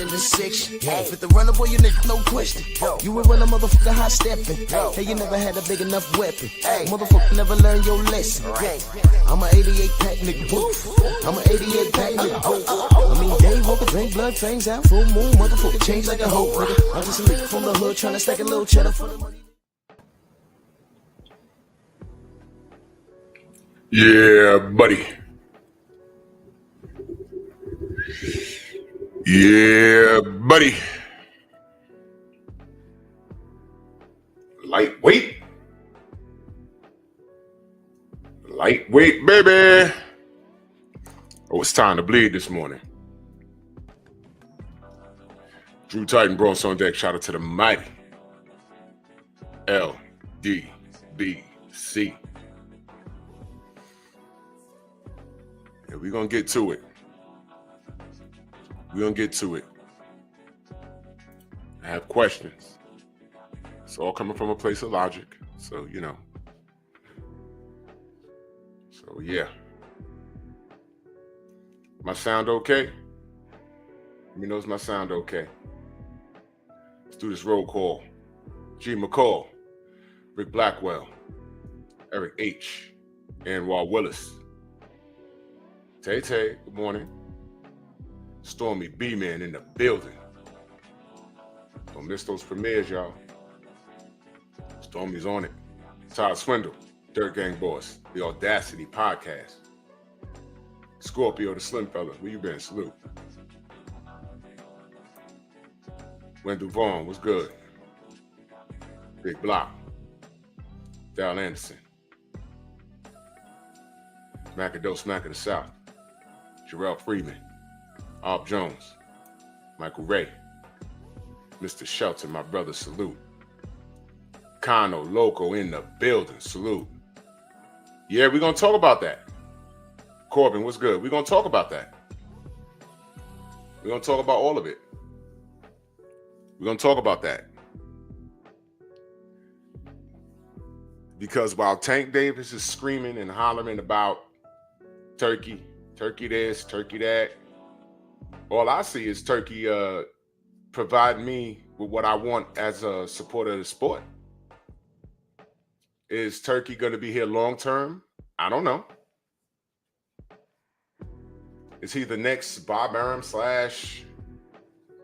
in the section. Fit the runner, boy, you nigga, no question. You will run a motherfucker hot stepping. Hey, you never had a big enough weapon. Motherfucker never learned your lesson. I'm a 88 pack nigga, woof. I'm a 88 pack nigga, woof. I mean, day walker, drink blood, fangs out, full moon, motherfucker, change like a hoe, nigga. I'm just a nigga from the hood, tryna stack a little cheddar for the money. Yeah, buddy. Yeah, buddy. Lightweight. Lightweight, baby. Oh, it's time to bleed this morning. Drew Titan Bros on deck. Shout out to the mighty LDBC. And we're going to get to it. I have questions. It's all coming from a place of logic. So, you know. So, yeah. My sound okay? Let me know if my sound okay. Let's do this roll call. G. McCall, Rick Blackwell, Eric H., Anwar Willis, Tay Tay, good morning. Stormy B-Man in the building. Don't miss those premieres, y'all. Stormy's on it. Todd Swindle, Dirt Gang Boss, The Audacity Podcast. Scorpio, the Slim Fella, where you been? Salute. Wendell Vaughn, what's good? Big Block. Dal Anderson. Macado Smack of the South. Jarrell Freeman. Ob Jones. Michael Ray. Mr. Shelton, my brother, salute. Kano Loco in the building, salute. Yeah, we're going to talk about that. Corbin, what's good? We're going to talk about that. We're going to talk about all of it. We're going to talk about that. Because while Tank Davis is screaming and hollering about Turkey this, Turkey that, all I see is Turkey provide me with what I want as a supporter of the sport. Is Turkey going to be here long term? I don't know. Is he the next Bob Arum / I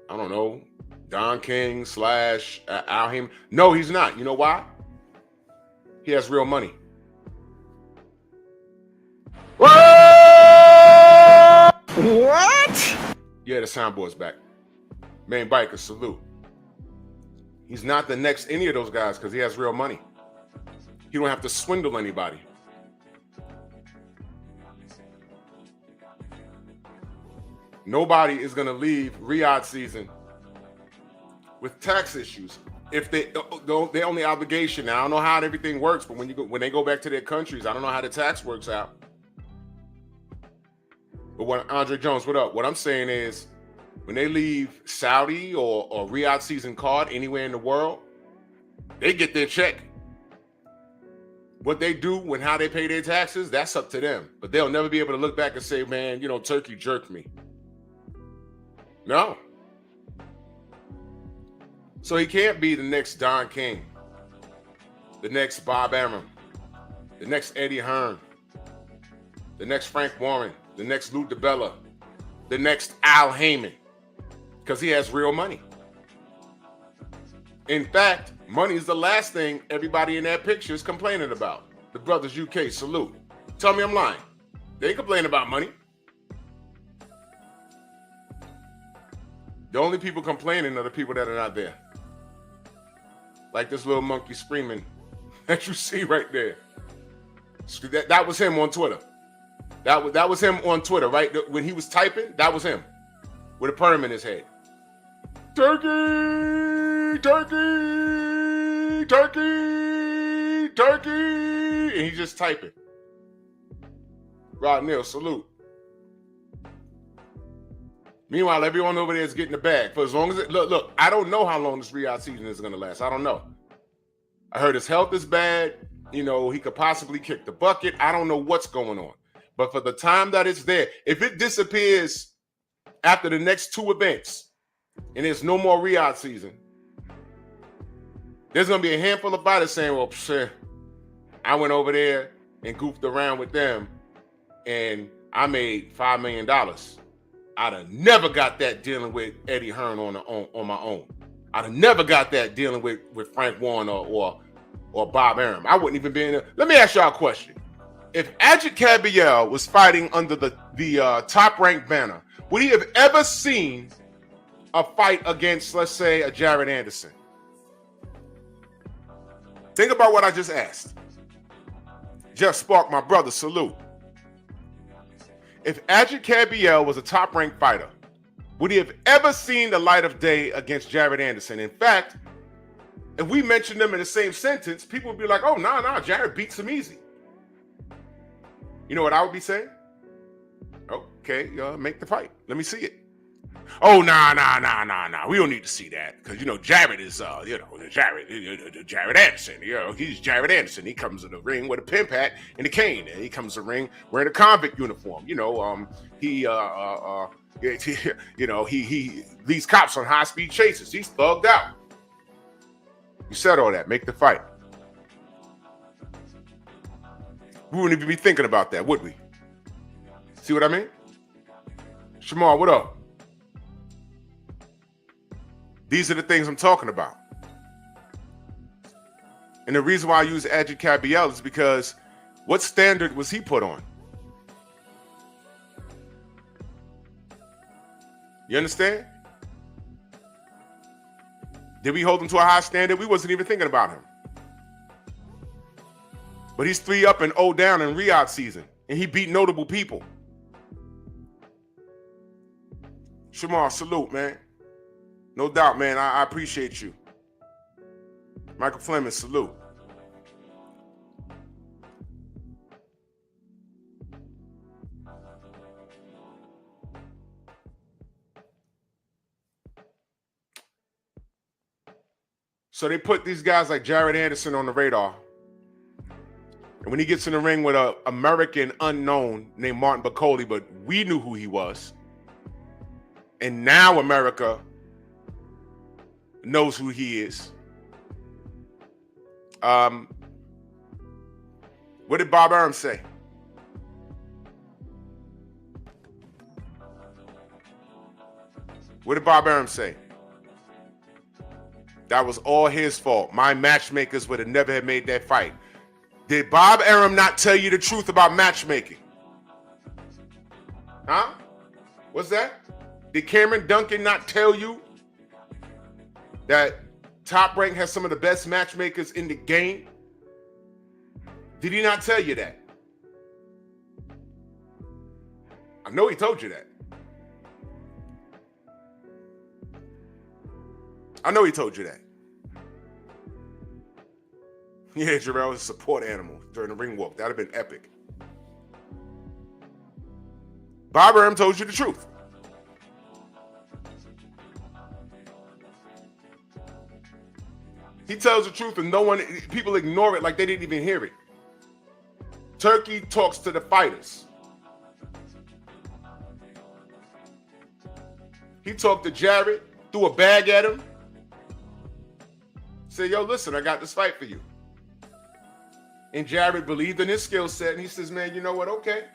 don't know, Don King / Al Haim? No, he's not. You know why? He has real money. What? Yeah, the soundboard's back. Main biker, salute. He's not the next any of those guys because he has real money. He don't have to swindle anybody. Nobody is going to leave Riyadh season with tax issues. If their only obligation, now I don't know how everything works, but when they go back to their countries, I don't know how the tax works out. But Andre Jones, what up? What I'm saying is, when they leave Saudi or Riyadh season card anywhere in the world, they get their check. What they do and how they pay their taxes, that's up to them. But they'll never be able to look back and say, man, you know, Turkey jerked me. No. So he can't be the next Don King, the next Bob Arum, the next Eddie Hearn, the next Frank Warren, the next Lou DiBella, the next Al Heyman, because he has real money. In fact, money is the last thing everybody in that picture is complaining about. The Brothers UK, salute. Tell me I'm lying. They ain't complaining about money. The only people complaining are the people that are not there. Like this little monkey screaming that you see right there. That was him on Twitter. That was him on Twitter, right? When he was typing, that was him with a perm in his head. Turkey, Turkey, Turkey, Turkey. And he's just typing. Rod Neal, salute. Meanwhile, everyone over there is getting the bag. For as long as look, I don't know how long this Riyadh season is going to last. I don't know. I heard his health is bad. You know, he could possibly kick the bucket. I don't know what's going on. But for the time that it's there, if it disappears after the next two events, and there's no more Riyadh season, there's going to be a handful of fighters saying, well, shit, I went over there and goofed around with them and I made $5 million. I'd have never got that dealing with Eddie Hearn on my own. I'd have never got that dealing with Frank Warren or Bob Arum. I wouldn't even be in there. Let me ask y'all a question. If Ajit Kabiel was fighting under the top-ranked banner, would he have ever seen a fight against, let's say, a Jared Anderson? Think about what I just asked. Jeff Spark, my brother, salute. If Ajit Kabiel was a top-ranked fighter, would he have ever seen the light of day against Jared Anderson? In fact, if we mentioned them in the same sentence, people would be like, oh, nah, Jared beats him easy. You know what I would be saying? Okay, make the fight. Let me see it. Oh, nah. We don't need to see that because, Jared is, Jared Anderson. He's Jared Anderson. He comes in the ring with a pimp hat and a cane. And he comes in the ring wearing a convict uniform. He leads cops on high-speed chases. He's thugged out. You said all that. Make the fight. We wouldn't even be thinking about that, would we? See what I mean? Shamar, what up? These are the things I'm talking about. And the reason why I use Ajit Kabiel is because what standard was he put on? You understand? Did we hold him to a high standard? We wasn't even thinking about him. But he's 3-0 and 0 down in Riyadh season, and he beat notable people. Shamar, salute, man. No doubt, man. I appreciate you. Michael Fleming, salute. So they put these guys like Jared Anderson on the radar. And when he gets in the ring with an American unknown named Martin Bacoli, but we knew who he was. And now America knows who he is. What did Bob Arum say? What did Bob Arum say? That was all his fault. My matchmakers would have never have made that fight. Did Bob Arum not tell you the truth about matchmaking? Huh? What's that? Did Cameron Duncan not tell you that Top Rank has some of the best matchmakers in the game? Did he not tell you that? I know he told you that. I know he told you that. Yeah, Jarrell was a support animal during the ring walk. That would have been epic. Bob Arum told you the truth. He tells the truth and people ignore it like they didn't even hear it. Turkey talks to the fighters. He talked to Jared, threw a bag at him. Said, yo, listen, I got this fight for you. And Jared believed in his skill set, and he says, man, you know what? Okay.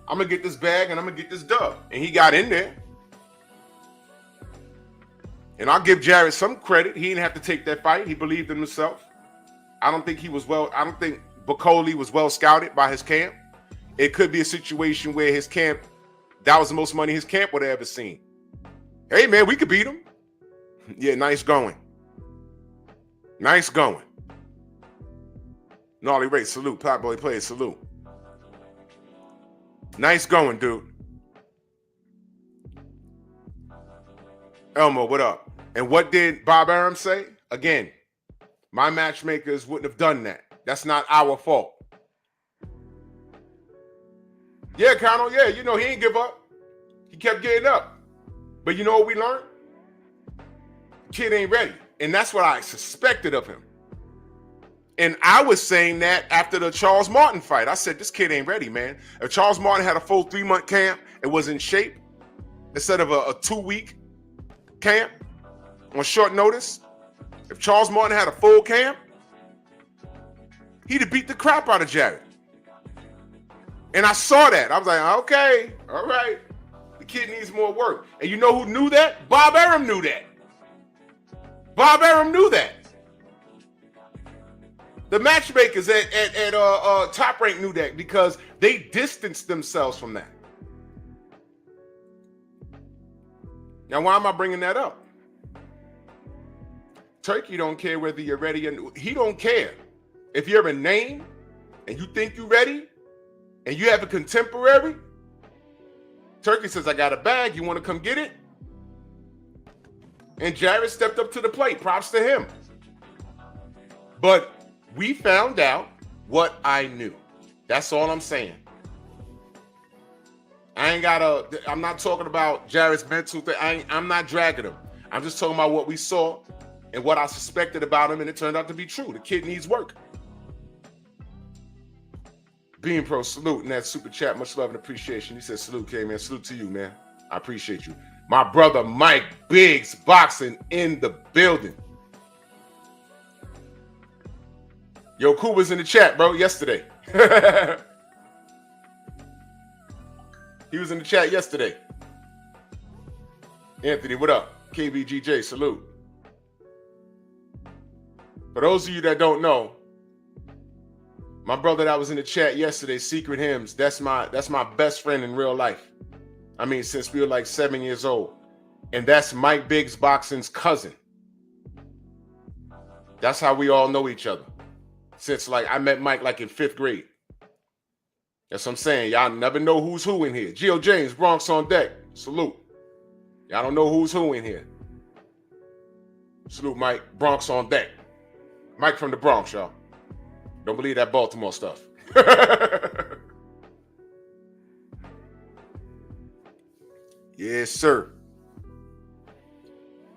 I'm going to get this bag, and I'm going to get this dub. And he got in there. And I'll give Jared some credit. He didn't have to take that fight. He believed in himself. I don't think Bacoli was well scouted by his camp. It could be a situation where his camp, that was the most money his camp would have ever seen. Hey, man, we could beat him. Yeah, nice going. Nice going. Gnarly Ray, salute. Pop Boy Players, salute. Nice going, dude. Elmo, what up? And what did Bob Arum say? Again, my matchmakers wouldn't have done that. That's not our fault. Yeah, Connell, yeah, he ain't give up. He kept getting up. But you know what we learned? Kid ain't ready. And that's what I suspected of him. And I was saying that after the Charles Martin fight. I said, this kid ain't ready, man. If Charles Martin had a full 3-month camp and was in shape, instead of a 2-week camp on short notice, if Charles Martin had a full camp, he'd have beat the crap out of Jarrett. And I saw that. I was like, okay, all right. The kid needs more work. And you know who knew that? Bob Arum knew that. Bob Arum knew that. The matchmakers at Top Rank knew that because they distanced themselves from that. Now, why am I bringing that up? Turkey don't care whether you're ready or he don't care. If you're a name and you think you're ready and you have a contemporary, Turkey says, I got a bag. You want to come get it? And Jarrett stepped up to the plate. Props to him. But we found out what I knew. That's all I'm saying. I'm not talking about Jarrett's mental thing. I'm not dragging him. I'm just talking about what we saw and what I suspected about him, and it turned out to be true. The kid needs work. Being Pro, salute in that super chat. Much love and appreciation. He said, salute, K-Man. Salute to you, man. I appreciate you. My brother Mike Biggs, boxing in the building. Yo, Cool was in the chat, bro, yesterday. He was in the chat yesterday. Anthony, what up? KBGJ, salute. For those of you that don't know, my brother that was in the chat yesterday, Secret Hymns, that's my best friend in real life. I mean, since we were like 7 years old. And that's Mike Biggs Boxing's cousin. That's how we all know each other. Since like I met Mike like in 5th grade. That's what I'm saying. Y'all never know who's who in here. Gio James, Bronx on deck. Salute. Y'all don't know who's who in here. Salute, Mike. Bronx on deck. Mike from the Bronx, y'all. Don't believe that Baltimore stuff. Yes, sir.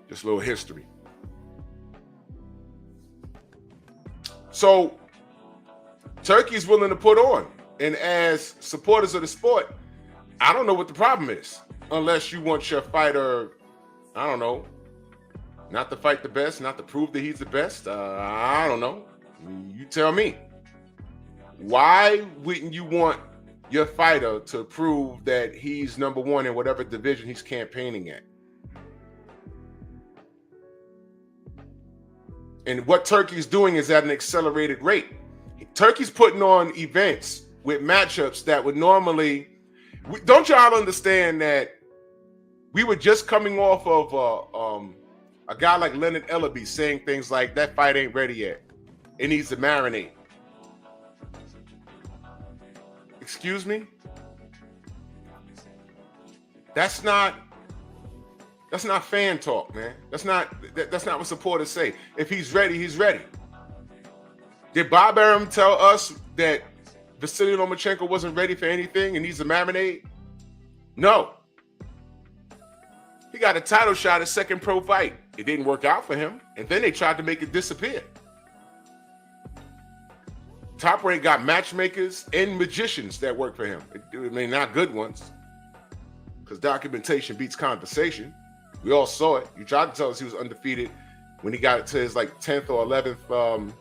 Just a little history. So, Turkey's willing to put on. And as supporters of the sport, I don't know what the problem is. Unless you want your fighter, I don't know, not to fight the best, not to prove that he's the best. I don't know. You tell me. Why wouldn't you want your fighter to prove that he's number one in whatever division he's campaigning at? And what Turkey's doing is at an accelerated rate. Turkey's putting on events with matchups that would normally... Don't y'all understand that we were just coming off of a guy like Leonard Ellaby saying things like, that fight ain't ready yet. It needs to marinate. Excuse me? That's not fan talk, man. That's not what supporters say. If he's ready, he's ready. Did Bob Arum tell us that Vasily Lomachenko wasn't ready for anything and needs to marinate? No. He got a title shot at second pro fight. It didn't work out for him. And then they tried to make it disappear. Top Rank got matchmakers and magicians that work for him. I mean, not good ones. Because documentation beats conversation. We all saw it. You tried to tell us he was undefeated when he got to his like 10th or 11th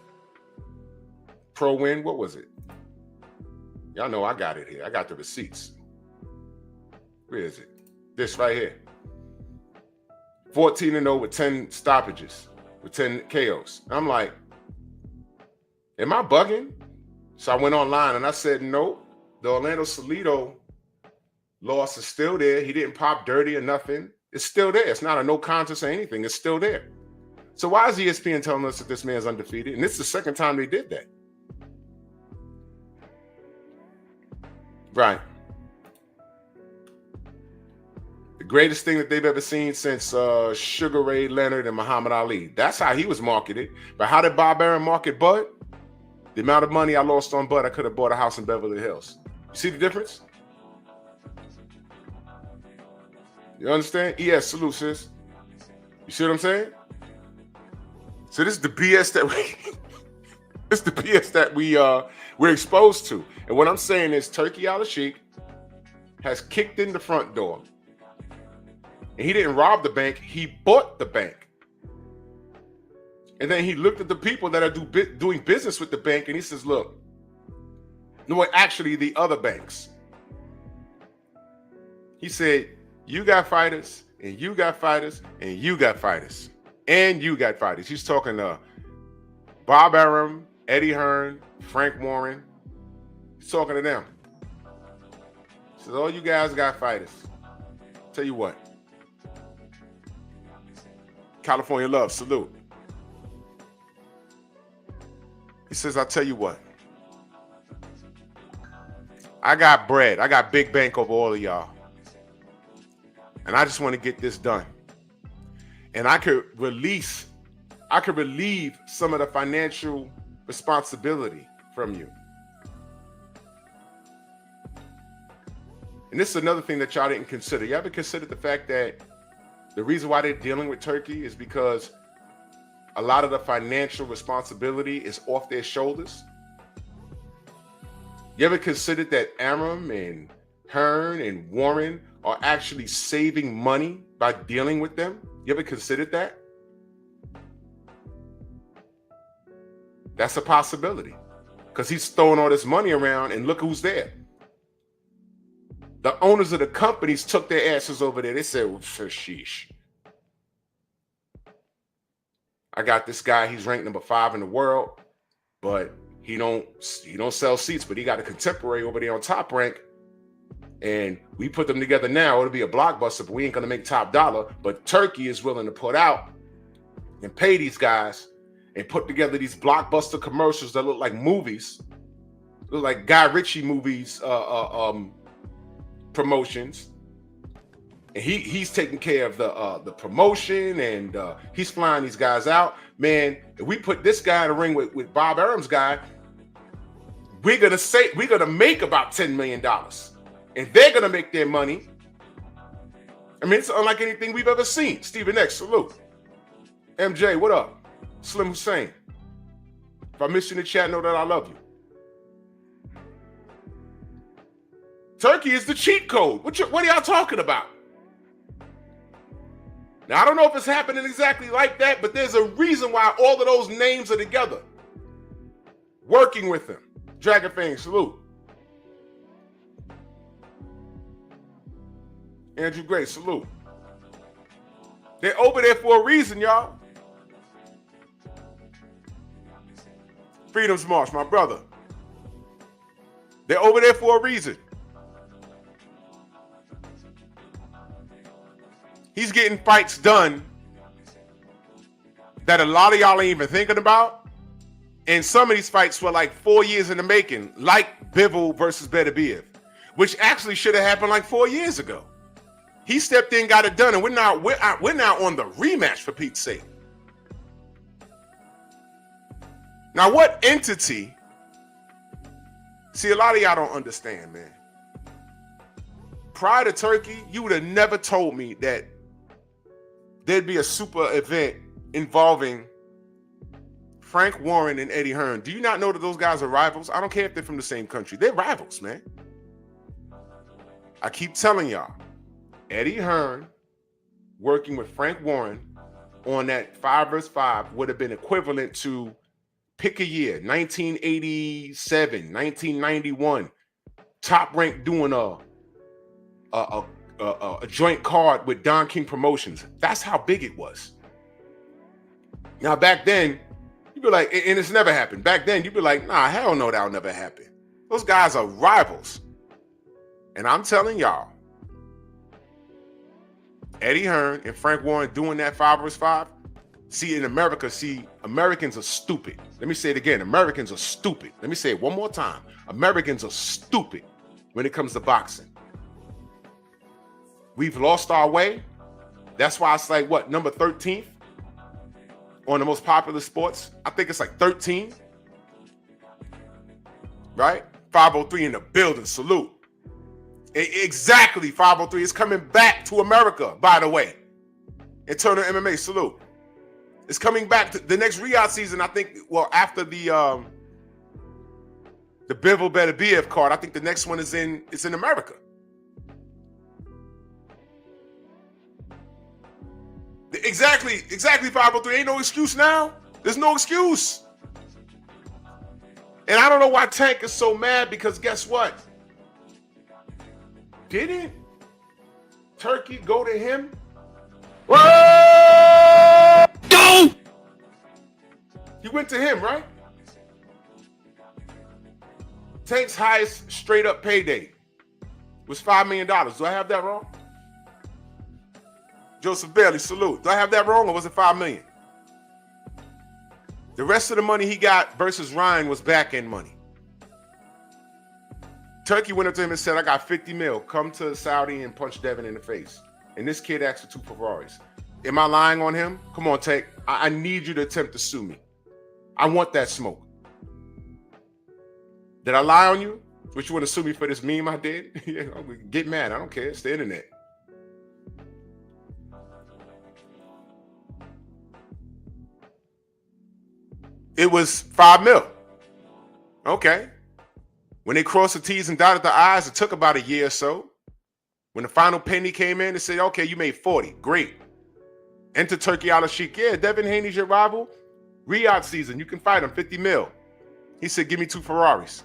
pro win. What was it? Y'all know I got it here. I got the receipts. Where is it? This right here. 14-0 with 10 stoppages, with 10 KOs. I'm like, am I bugging? So I went online and I said, no, the Orlando Salido loss is still there. He didn't pop dirty or nothing. It's still there. It's not a no contest or anything. It's still there. So why is ESPN telling us that this man's undefeated? And this is the second time they did that. Right. The greatest thing that they've ever seen since Sugar Ray Leonard and Muhammad Ali. That's how he was marketed. But how did Bob Arum market Bud? The amount of money I lost on Bud, I could have bought a house in Beverly Hills. You see the difference? You understand? Yes, salute, sis. You see what I'm saying? So this is the BS that we're exposed to. And what I'm saying is Turki Alalshikh has kicked in the front door And he didn't rob the bank, he bought the bank. And then he looked at the people that are doing business with the bank and he says, look, no, actually the other banks. He said, you got fighters, and you got fighters, and you got fighters, and you got fighters. He's talking to Bob Arum, Eddie Hearn, Frank Warren. He's talking to them. He says, all you guys got fighters. Tell you what. California love, salute. He says, I'll tell you what. I got bread. I got big bank over all of y'all. And I just want to get this done. And I could relieve some of the financial responsibility from you. And this is another thing that y'all didn't consider. You ever considered the fact that the reason why they're dealing with Turkey is because a lot of the financial responsibility is off their shoulders? You ever considered that Arum and Hearn and Warren are actually saving money by dealing with them? You ever considered that? That's a possibility because he's throwing all this money around and look who's there. The owners of the companies took their asses over there. They said, well, sheesh. I got this guy, he's ranked number 5 in the world, but he don't sell seats, but he got a contemporary over there on Top Rank. And we put them together now, it'll be a blockbuster, but we ain't gonna make top dollar. But Turkey is willing to put out and pay these guys and put together these blockbuster commercials that look like movies, look like Guy Ritchie movies, promotions. And he's taking care of the promotion, and he's flying these guys out. Man, if we put this guy in the ring with Bob Arum's guy, we're gonna make about $10 million. And they're going to make their money. I mean, it's unlike anything we've ever seen. Stephen X, salute. MJ, what up? Slim Hussein. If I miss you in the chat, know that I love you. Turkey is the cheat code. What are y'all talking about? Now, I don't know if it's happening exactly like that, but there's a reason why all of those names are together. Working with them. Dragon Fang, salute. Andrew Gray, salute. They're over there for a reason, y'all. Freedom's March, my brother. They're over there for a reason. He's getting fights done that a lot of y'all ain't even thinking about. And some of these fights were like 4 years in the making, like Bivol versus Beterbiev, which actually should have happened like 4 years ago. He stepped in, got it done, and we're now on the rematch, for Pete's sake. Now, what entity? See, a lot of y'all don't understand, man. Prior to Turkey, you would have never told me that there'd be a super event involving Frank Warren and Eddie Hearn. Do you not know that those guys are rivals? I don't care if they're from the same country. They're rivals, man. I keep telling y'all. Eddie Hearn working with Frank Warren on that 5 vs. 5 would have been equivalent to, pick a year, 1987, 1991, Top Rank doing a joint card with Don King Promotions. That's how big it was. Now, back then, you'd be like, and it's never happened. Back then, you'd be like, nah, hell no, that'll never happen. Those guys are rivals. And I'm telling y'all, Eddie Hearn and Frank Warren doing that 5 vs. 5. See, in America, Americans are stupid. Let me say it again. Americans are stupid. Let me say it one more time. Americans are stupid when it comes to boxing. We've lost our way. That's why it's like, what, number 13th on the most popular sports? I think it's like 13. Right? 503 in the building. Salute. Exactly, 503 is coming back to America, by the way. In Turner MMA, salute. It's coming back to the next Riyadh season, I think, well, after the Bivol Beterbiev card, I think the next one is in America. Exactly, 503. Ain't no excuse now. There's no excuse. And I don't know why Tank is so mad, because guess what? Didn't Turkey go to him? Whoa! Go! He went to him, right? Tank's highest straight up payday was $5 million. Do I have that wrong? Joseph Bailey, salute. Do I have that wrong, or was it $5 million? The rest of the money he got versus Ryan was back end money. Turkey went up to him and said, I got 50 mil. Come to Saudi and punch Devin in the face. And this kid asked for 2 Ferraris. Am I lying on him? Come on, Tank. I need you to attempt to sue me. I want that smoke. Did I lie on you? What, you want to sue me for this meme I did? Yeah, get mad. I don't care. It's the internet. It was 5 mil. Okay. When they crossed the T's and dotted the I's, it took about a year or so. When the final penny came in, they said, okay, you made 40. Great. Enter Turki Alalshikh. Yeah, Devin Haney's your rival. Riyadh season. You can fight him. 50 mil. He said, give me 2 Ferraris.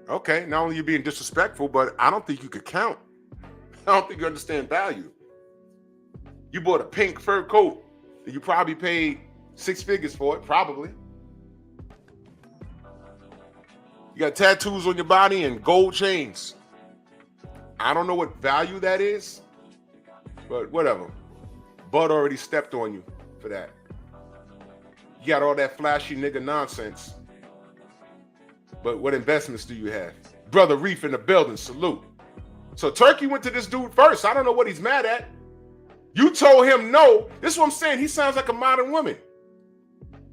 Okay, not only you being disrespectful, but I don't think you could count. I don't think you understand value. You bought a pink fur coat and you probably paid 6 figures for it, probably. You got tattoos on your body and gold chains. I don't know what value that is, but whatever. Bud already stepped on you for that. You got all that flashy nigga nonsense. But what investments do you have? Brother Reef in the building, salute. So Turkey went to this dude first. I don't know what he's mad at. You told him no. This is what I'm saying. He sounds like a modern woman.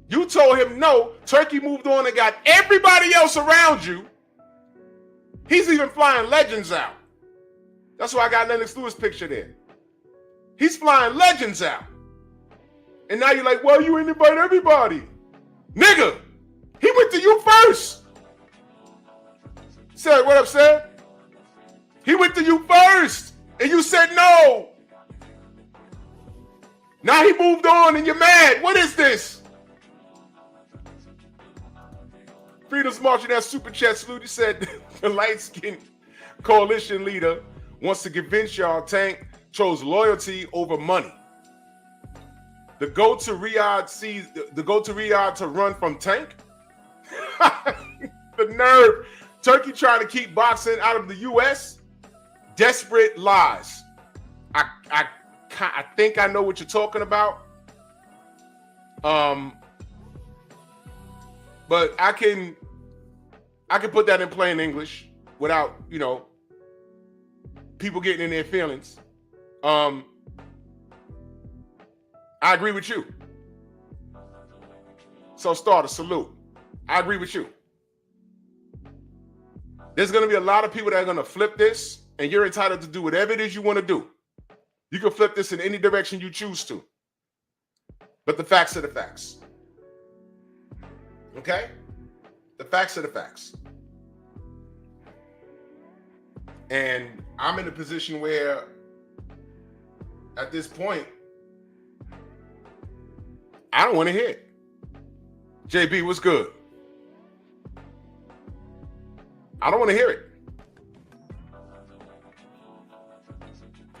You told him no. Turkey moved on and got everybody else around you. He's even flying legends out. That's why I got Lennox Lewis picture there. He's flying legends out. And now you're like, well, you ain't invite everybody. Nigga, he went to you first. Said, what up, Seth? He went to you first. And you said no. Now he moved on and you're mad. What is this? Freedom's marching that super chat salute. He said the light-skinned coalition leader wants to convince y'all Tank chose loyalty over money. The go to Riyadh to run from Tank? The nerve. Turkey trying to keep boxing out of the U.S. Desperate lies. I think I know what you're talking about. But I can put that in plain English without, people getting in their feelings. I agree with you. So starter, salute. I agree with you. There's going to be a lot of people that are going to flip this, and you're entitled to do whatever it is you want to do. You can flip this in any direction you choose to. But the facts are the facts. Okay? The facts are the facts. And I'm in a position where, at this point, I don't want to hear it. JB, what's good? I don't want to hear it.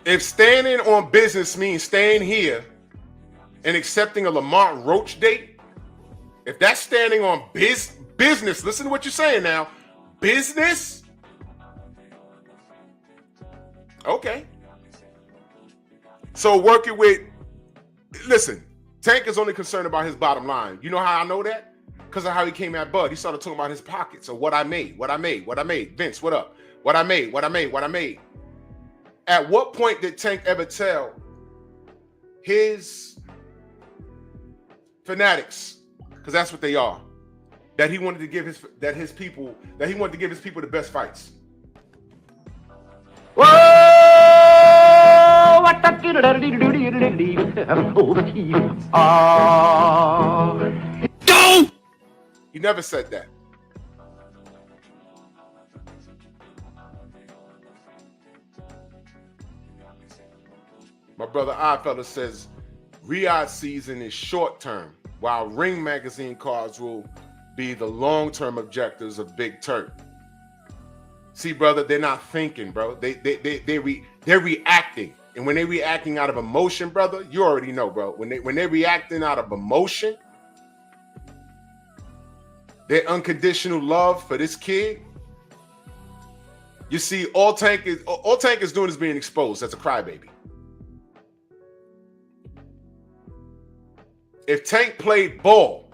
If standing on business means staying here and accepting a Lamont Roach date, if that's standing on business, listen to what you're saying now. Business? Okay. So working with, listen, Tank is only concerned about his bottom line. You know how I know that? Because of how he came at Bud. He started talking about his pockets or what I made. Vince, what up? What I made. At what point did Tank ever tell his fanatics, because that's what they are, that he wanted to give his people the best fights? Whoa! What the Don't! He never said that. My brother Oddfellow says, Riyadh season is short term, while Ring magazine cards will be the long-term objectives of Big Turk. See, brother, they're not thinking, bro. They're reacting. And when they're reacting out of emotion, brother, you already know, bro. When they're reacting out of emotion, their unconditional love for this kid. You see, all Tank is doing is being exposed as a crybaby. If Tank played ball,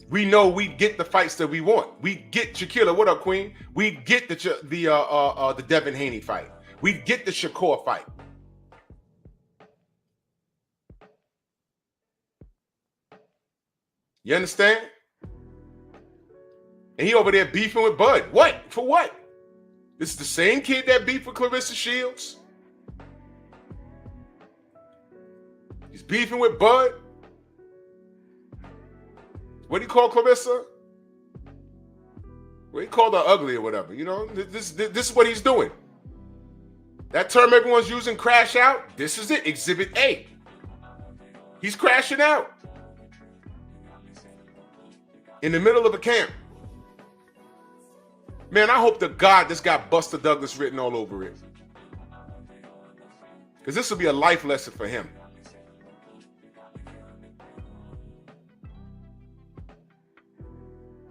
we know we get the fights that we want. We get Shaquilla. What up, Queen? We get the Devin Haney fight. We get the Shakur fight. You understand? And he over there beefing with Bud. What? For what? This is the same kid that beefed with Clarissa Shields. He's beefing with Bud. What do you call Clarissa? Well, he called her ugly or whatever. You know, this is what he's doing. That term everyone's using, crash out, this is it, Exhibit A. He's crashing out. In the middle of a camp. Man, I hope to God this got Buster Douglas written all over it. Because this will be a life lesson for him.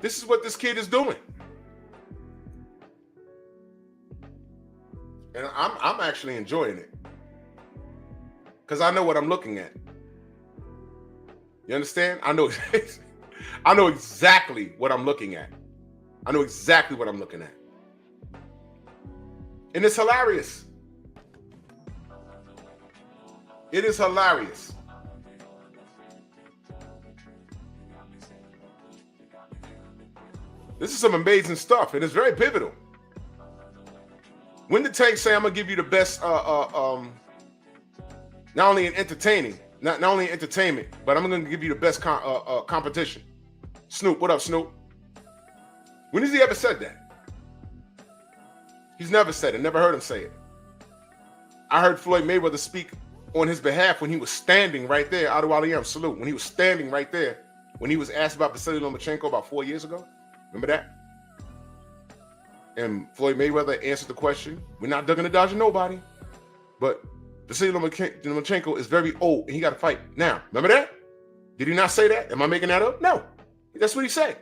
This is what this kid is doing. And I'm actually enjoying it. Because I know what I'm looking at. You understand? I know exactly what I'm looking at. I know exactly what I'm looking at. And it's hilarious. It is hilarious. This is some amazing stuff, and it's very pivotal. When did Tank say, I'm gonna give you the best, not only in entertaining, not only in entertainment, but I'm gonna give you the best competition? Snoop, what up, Snoop? When has he ever said that? He's never said it, never heard him say it. I heard Floyd Mayweather speak on his behalf when he was standing right there, Adu Aliyam, salute, when he was standing right there, when he was asked about Vasily Lomachenko about 4 years ago. Remember that? And Floyd Mayweather answered the question. We're not ducking and dodging nobody. But Vasily Lomachenko is very old and he got to fight now. Remember that? Did he not say that? Am I making that up? No. That's what he said.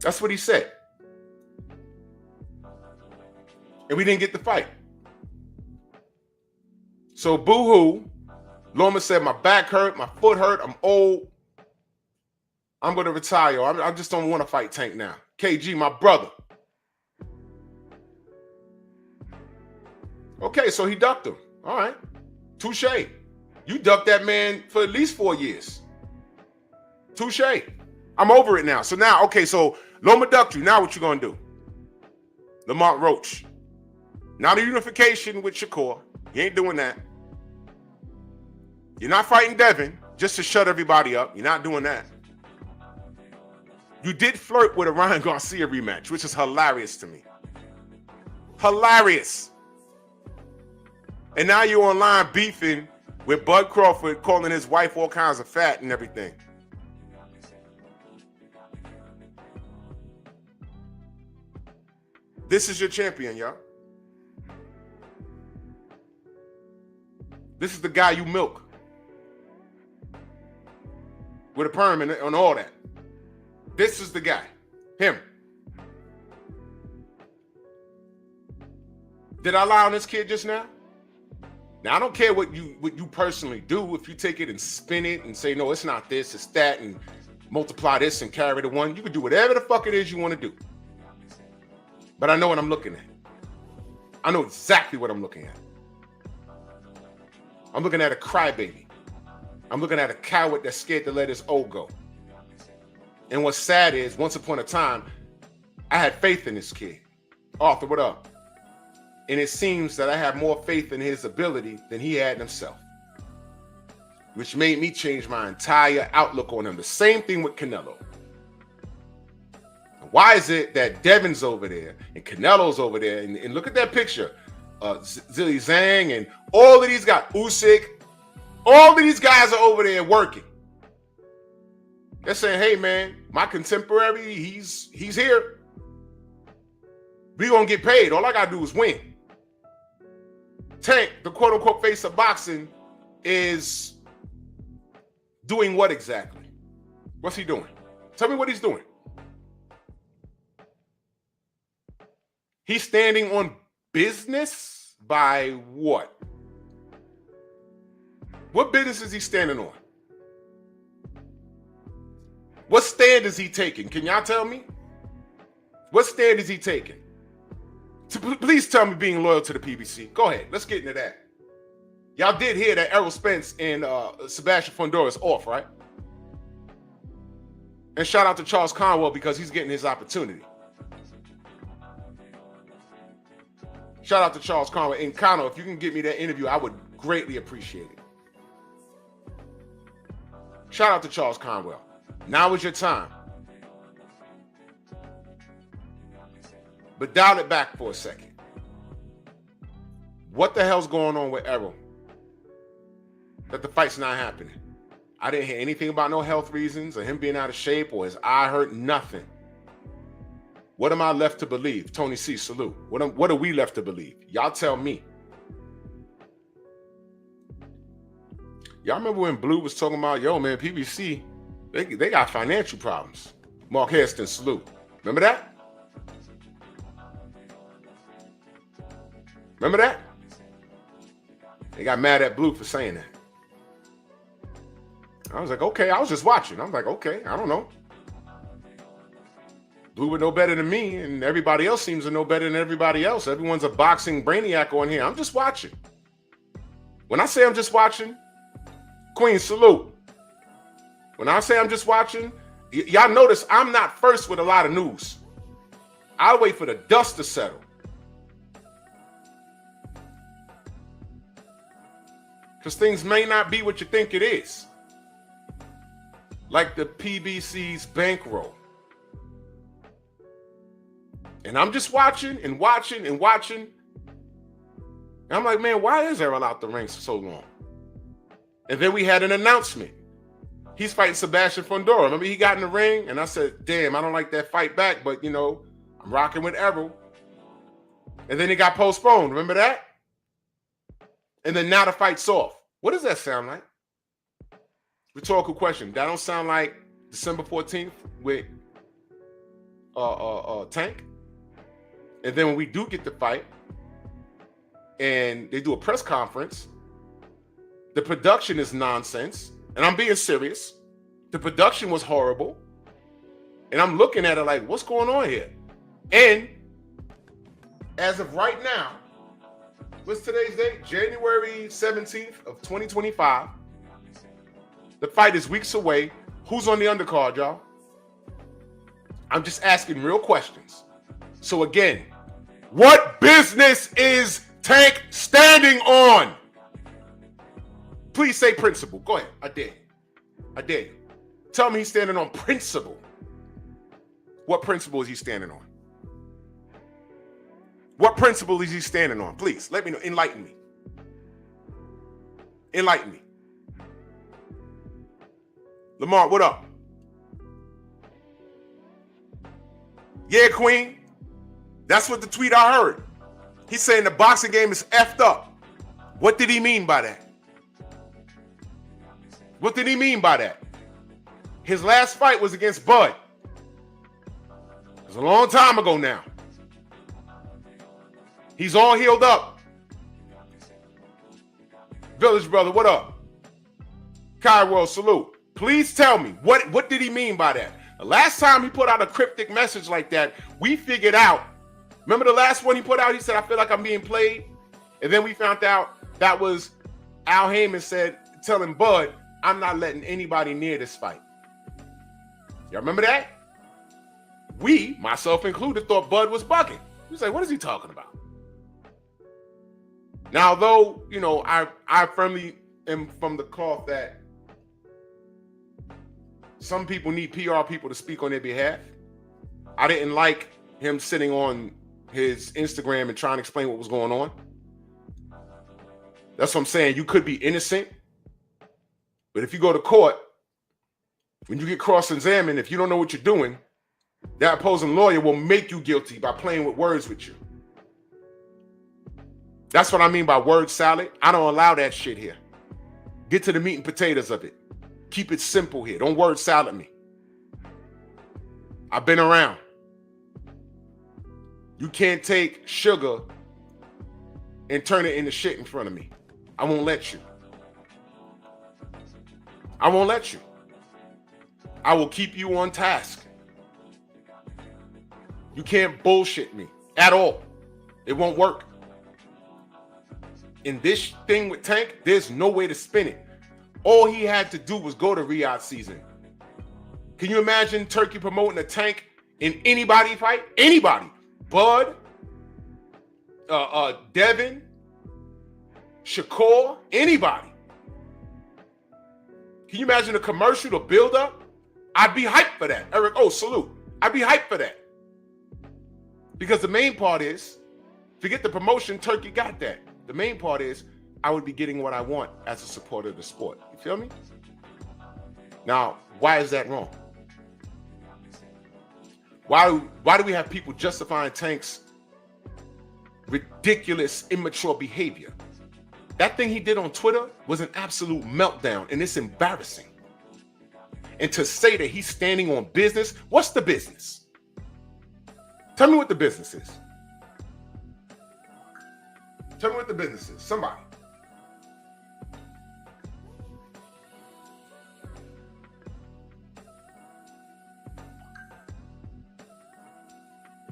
That's what he said. And we didn't get the fight. So boo-hoo. Loma said, my back hurt, my foot hurt, I'm old. I'm going to retire. I just don't want to fight Tank now. KG, my brother. Okay, so he ducked him. All right. Touche. You ducked that man for at least 4 years. Touche. I'm over it now. So now, okay, so Loma ducked you. Now what you going to do? Lamont Roach. Now the unification with Shakur. You ain't doing that. You're not fighting Devin just to shut everybody up. You're not doing that. You did flirt with a Ryan Garcia rematch, which is hilarious to me. Hilarious. And now you're online beefing with Bud Crawford, calling his wife all kinds of fat and everything. This is your champion, y'all. This is the guy you milk. With a perm and all that. This is the guy. Him. Did I lie on this kid just now? Now, I don't care what you personally do. If you take it and spin it and say, no, it's not this, it's that, and multiply this and carry the one, you can do whatever the fuck it is you want to do. But I know what I'm looking at. I know exactly what I'm looking at. I'm looking at a crybaby. I'm looking at a coward that's scared to let his old go. And what's sad is, once upon a time, I had faith in this kid. Arthur, what up? And it seems that I have more faith in his ability than he had in himself. Which made me change my entire outlook on him. The same thing with Canelo. Why is it that Devin's over there and Canelo's over there? And look at that picture. Zilly Zhang, and all of these guys, Usyk, all of these guys are over there working. They're saying, hey, man, my contemporary, he's here. We gonna get paid. All I gotta do is win. Tank, the quote-unquote face of boxing, is doing what exactly? What's he doing? Tell me what he's doing. He's standing on business by what? What business is he standing on? What stand is he taking? Can y'all tell me? What stand is he taking? Please tell me being loyal to the PBC. Go ahead. Let's get into that. Y'all did hear that Errol Spence and Sebastian Fundora is off, right? And shout out to Charles Conwell because he's getting his opportunity. Shout out to Charles Conwell. And Connor, if you can get me that interview, I would greatly appreciate it. Shout out to Charles Conwell. Now is your time. But dial it back for a second. What the hell's going on with Errol? That the fight's not happening. I didn't hear anything about no health reasons or him being out of shape or his eye hurt, nothing. What am I left to believe? Tony C, salute. What are we left to believe? Y'all tell me. Y'all remember when Blue was talking about, yo, man, PBC, they got financial problems. Mark Hairston, salute. Remember that? Remember that? They got mad at Blue for saying that. I was like, okay, I was just watching. I was like, okay, I don't know. Blue would know better than me, and everybody else seems to know better than everybody else. Everyone's a boxing brainiac on here. I'm just watching. When I say I'm just watching, Queen, salute. When I say I'm just watching, y'all notice I'm not first with a lot of news. I'll wait for the dust to settle. Because things may not be what you think it is. Like the PBC's bankroll. And I'm just watching and watching and watching. And I'm like, man, why is Errol out the ring for so long? And then we had an announcement. He's fighting Sebastian Fundora. Remember, he got in the ring, and I said, damn, I don't like that fight back, but, you know, I'm rocking with Errol. And then it got postponed. Remember that? And then now the fight's off. What does that sound like? Rhetorical question. That don't sound like December 14th with Tank? And then when we do get the fight, and they do a press conference, the production is nonsense. And I'm being serious. The production was horrible. And I'm looking at it like, what's going on here? And as of right now, what's today's date? January 17th of 2025. The fight is weeks away. Who's on the undercard, y'all? I'm just asking real questions. So again, what business is Tank standing on? Please say principle. Go ahead. I dare you. I dare you. Tell me he's standing on principle. What principle is he standing on? What principle is he standing on? Please, let me know. Enlighten me. Enlighten me. Lamar, what up? Yeah, Queen. That's what the tweet I heard. He's saying the boxing game is effed up. What did he mean by that? What did he mean by that? His last fight was against Bud. It was a long time ago now. He's all healed up. Village brother, what up? Kyrell, salute. Please tell me, what did he mean by that? The last time he put out a cryptic message like that, we figured out. Remember the last one he put out? He said, I feel like I'm being played. And then we found out that was Al Heyman said, telling Bud, I'm not letting anybody near this fight. Y'all remember that? We, myself included, thought Bud was bugging. We was like, what is he talking about? Now, though, you know, I firmly am from the cloth that some people need PR people to speak on their behalf. I didn't like him sitting on his Instagram and trying to explain what was going on. That's what I'm saying. You could be innocent, but if you go to court, when you get cross-examined, if you don't know what you're doing, that opposing lawyer will make you guilty by playing with words with you. That's what I mean by word salad. I don't allow that shit here. Get to the meat and potatoes of it. Keep it simple here. Don't word salad me. I've been around. You can't take sugar and turn it into shit in front of me. I won't let you. I won't let you. I will keep you on task. You can't bullshit me at all. It won't work. In this thing with Tank, there's no way to spin it. All he had to do was go to Riyadh season. Can you imagine Turkey promoting a Tank in anybody fight? Anybody. Bud, Devin, Shakur, anybody. Can you imagine a commercial to build up? I'd be hyped for that. Eric, salute. I'd be hyped for that. Because the main part is, forget the promotion, Turkey got that. The main part is, I would be getting what I want as a supporter of the sport. You feel me? Now, why is that wrong? Why do we have people justifying Tank's ridiculous, immature behavior? That thing he did on Twitter was an absolute meltdown, and it's embarrassing. And to say that he's standing on business, what's the business? Tell me what the business is. Tell me what the business is. Somebody.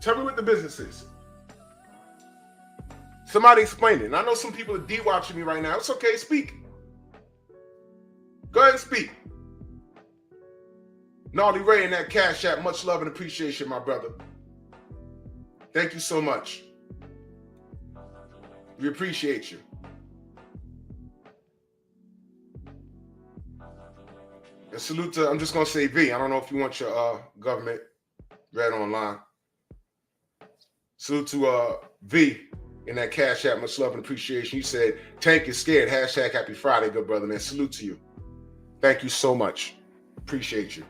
Tell me what the business is. Somebody explain it. And I know some people are watching me right now. It's okay. Speak. Go ahead and speak. Gnarly Ray in that Cash App. Much love and appreciation, my brother. Thank you so much. We appreciate you. And salute to, I'm just going to say V. I don't know if you want your government read online. Salute to V in that Cash App. Much love and appreciation. You said, Tank is scared. Hashtag Happy Friday, good brother, man. Salute to you. Thank you so much. Appreciate you.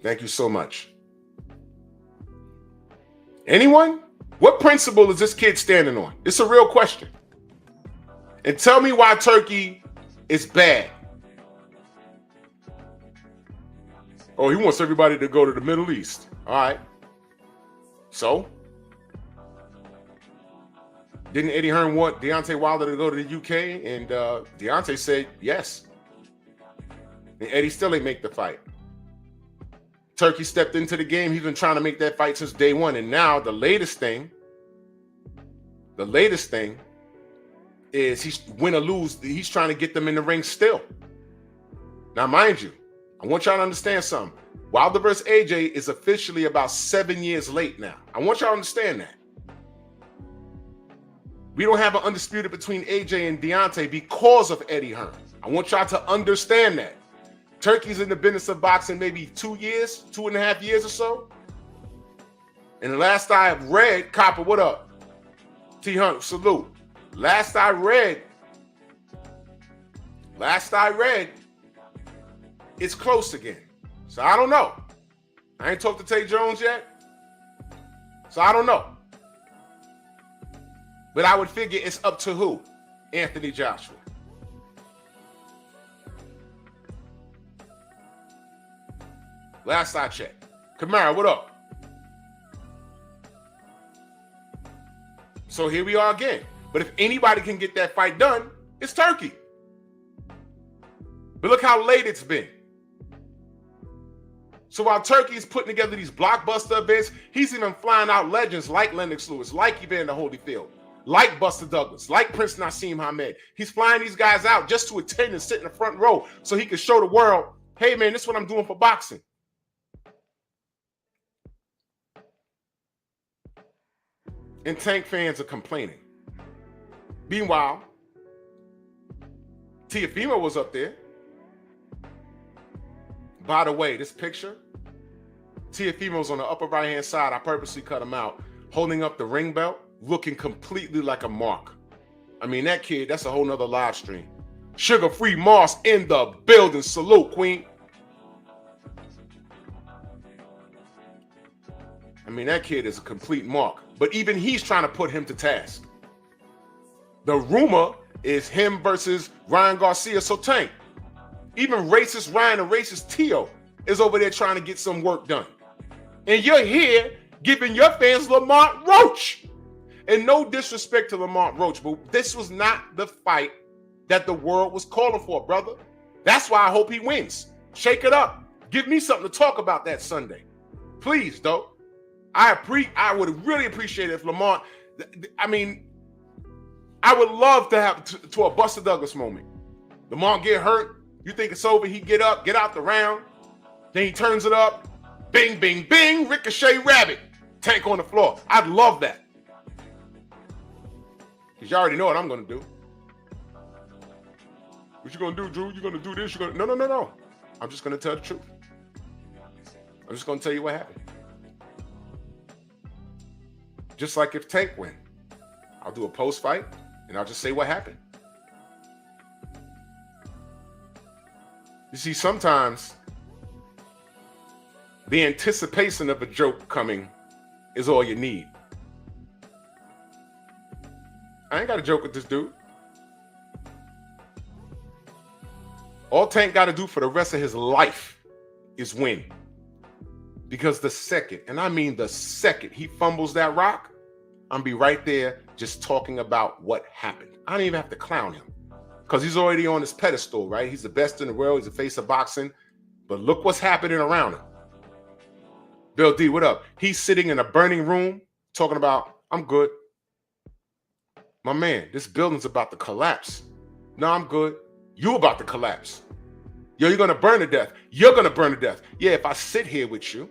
Thank you so much. Anyone? What principle is this kid standing on? It's a real question. And tell me why Turkey is bad. Oh, he wants everybody to go to the Middle East. All right. So? Didn't Eddie Hearn want Deontay Wilder to go to the UK? And Deontay said yes. And Eddie still ain't make the fight. Turkey stepped into the game. He's been trying to make that fight since day one. And now the latest thing is he's win or lose. He's trying to get them in the ring still. Now, mind you, I want y'all to understand something. Wilder versus AJ is officially about 7 years late now. I want y'all to understand that. We don't have an undisputed between AJ and Deontay because of Eddie Hearn. I want y'all to understand that. Turkey's in the business of boxing maybe 2 years, 2.5 years or so. And the last I read, Copper, what up? T Hunt, salute. Last I read, it's close again. So I don't know. I ain't talked to Tay Jones yet. So I don't know. But I would figure it's up to who? Anthony Joshua. Last I checked. Kamara, what up? So here we are again. But if anybody can get that fight done, it's Turkey. But look how late it's been. So while Turkey is putting together these blockbuster events, he's even flying out legends like Lennox Lewis, like Evander Holyfield, like Buster Douglas, like Prince Nassim Hamed. He's flying these guys out just to attend and sit in the front row so he can show the world, hey man, this is what I'm doing for boxing. And Tank fans are complaining. Meanwhile, Teofimo was up there. By the way, this picture, Tiafimo's on the upper right-hand side. I purposely cut him out, holding up the ring belt, looking completely like a mark. I mean, that kid, that's a whole nother live stream. Sugar-free Moss in the building. Salute, Queen. I mean, that kid is a complete mark. But even he's trying to put him to task. The rumor is him versus Ryan Garcia. So Tank, even racist Ryan and racist Tio is over there trying to get some work done. And you're here giving your fans Lamont Roach. And no disrespect to Lamont Roach, but this was not the fight that the world was calling for, brother. That's why I hope he wins. Shake it up. Give me something to talk about that Sunday. Please, though. I would really appreciate it if Lamont, I mean, I would love to have to a Buster Douglas moment. Lamont get hurt. You think it's over. He get up, get out the round. Then he turns it up. Bing, bing, bing. Ricochet rabbit. Tank on the floor. I'd love that. Because you already know what I'm going to do. What you going to do, Drew? You going to do this? You going to... No. I'm just going to tell the truth. I'm just going to tell you what happened. Just like if Tank win, I'll do a post-fight, and I'll just say what happened. You see, sometimes the anticipation of a joke coming is all you need. I ain't got a joke with this dude. All Tank got to do for the rest of his life is win. Because the second, and I mean the second he fumbles that rock, I'm be right there just talking about what happened. I don't even have to clown him because he's already on his pedestal, right? He's the best in the world. He's the face of boxing. But look what's happening around him. Bill D, what up? He's sitting in a burning room talking about, I'm good. My man, this building's about to collapse. No, I'm good. You about to collapse. Yo, you're going to burn to death. You're going to burn to death. Yeah, if I sit here with you,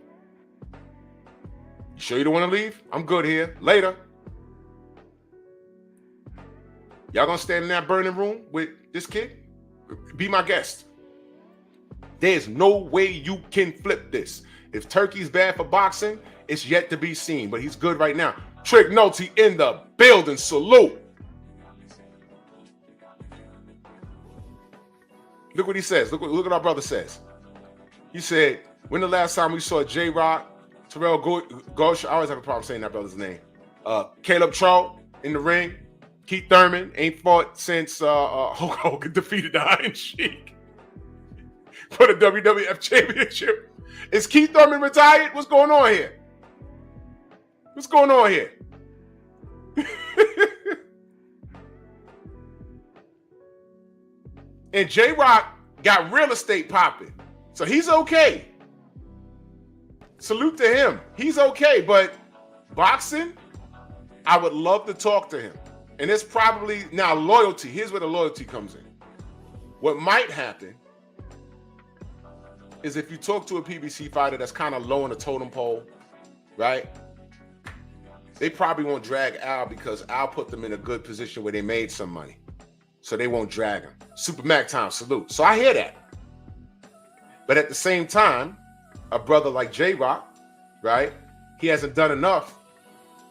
you sure you don't want to leave? I'm good here. Later. Y'all going to stand in that burning room with this kid? Be my guest. There's no way you can flip this. If Turkey's bad for boxing, it's yet to be seen, but he's good right now. Trick Nolte in the building. Salute. Look what he says. Look what our brother says. He said, when the last time we saw J-Rock, Terrell Ghosh, I always have a problem saying that brother's name. Caleb Troll in the ring. Keith Thurman ain't fought since Hulk Hogan defeated the Iron Sheik for the WWF Championship. Is Keith Thurman retired? What's going on here? What's going on here? And J-Rock got real estate popping. So he's okay. Salute to him. He's okay. But boxing, I would love to talk to him. And it's probably, now loyalty. Here's where the loyalty comes in. What might happen is if you talk to a PBC fighter that's kind of low on the totem pole, right? They probably won't drag Al because Al put them in a good position where they made some money. So they won't drag him. Super Mac time, salute. So I hear that. But at the same time, a brother like J-Rock, right? He hasn't done enough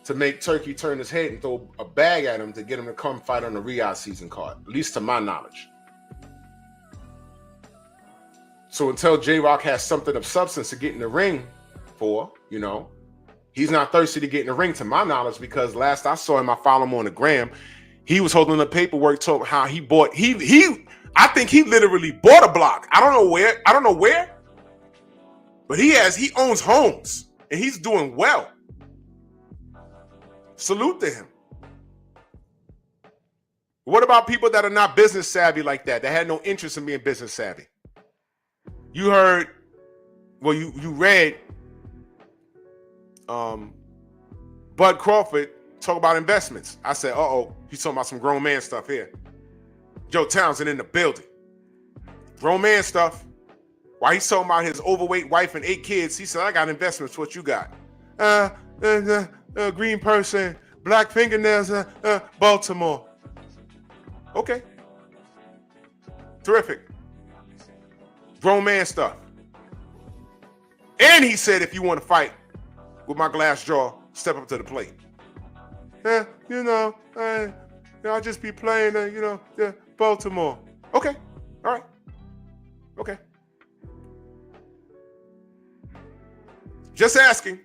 to make Turkey turn his head and throw a bag at him to get him to come fight on the Riyadh season card, at least to my knowledge. So until J-Rock has something of substance to get in the ring for, you know, he's not thirsty to get in the ring to my knowledge, because last I saw him, I follow him on the gram, he was holding the paperwork talking how he bought, I think he literally bought a block. I don't know where, but he owns homes and he's doing well. Salute to him. What about people that are not business savvy like that had no interest in being business savvy? You heard, well, you read Bud Crawford talk about investments. I said, uh-oh, he's talking about some grown man stuff here. Joe Townsend in the building. Grown man stuff. While he's talking about his overweight wife and 8 kids, he said, I got investments. What you got? Green person, black fingernails, Baltimore. Okay. Terrific. Grown man stuff. And he said, if you want to fight with my glass jaw, step up to the plate. I'll just be playing, Baltimore. Okay, all right, okay. Just asking.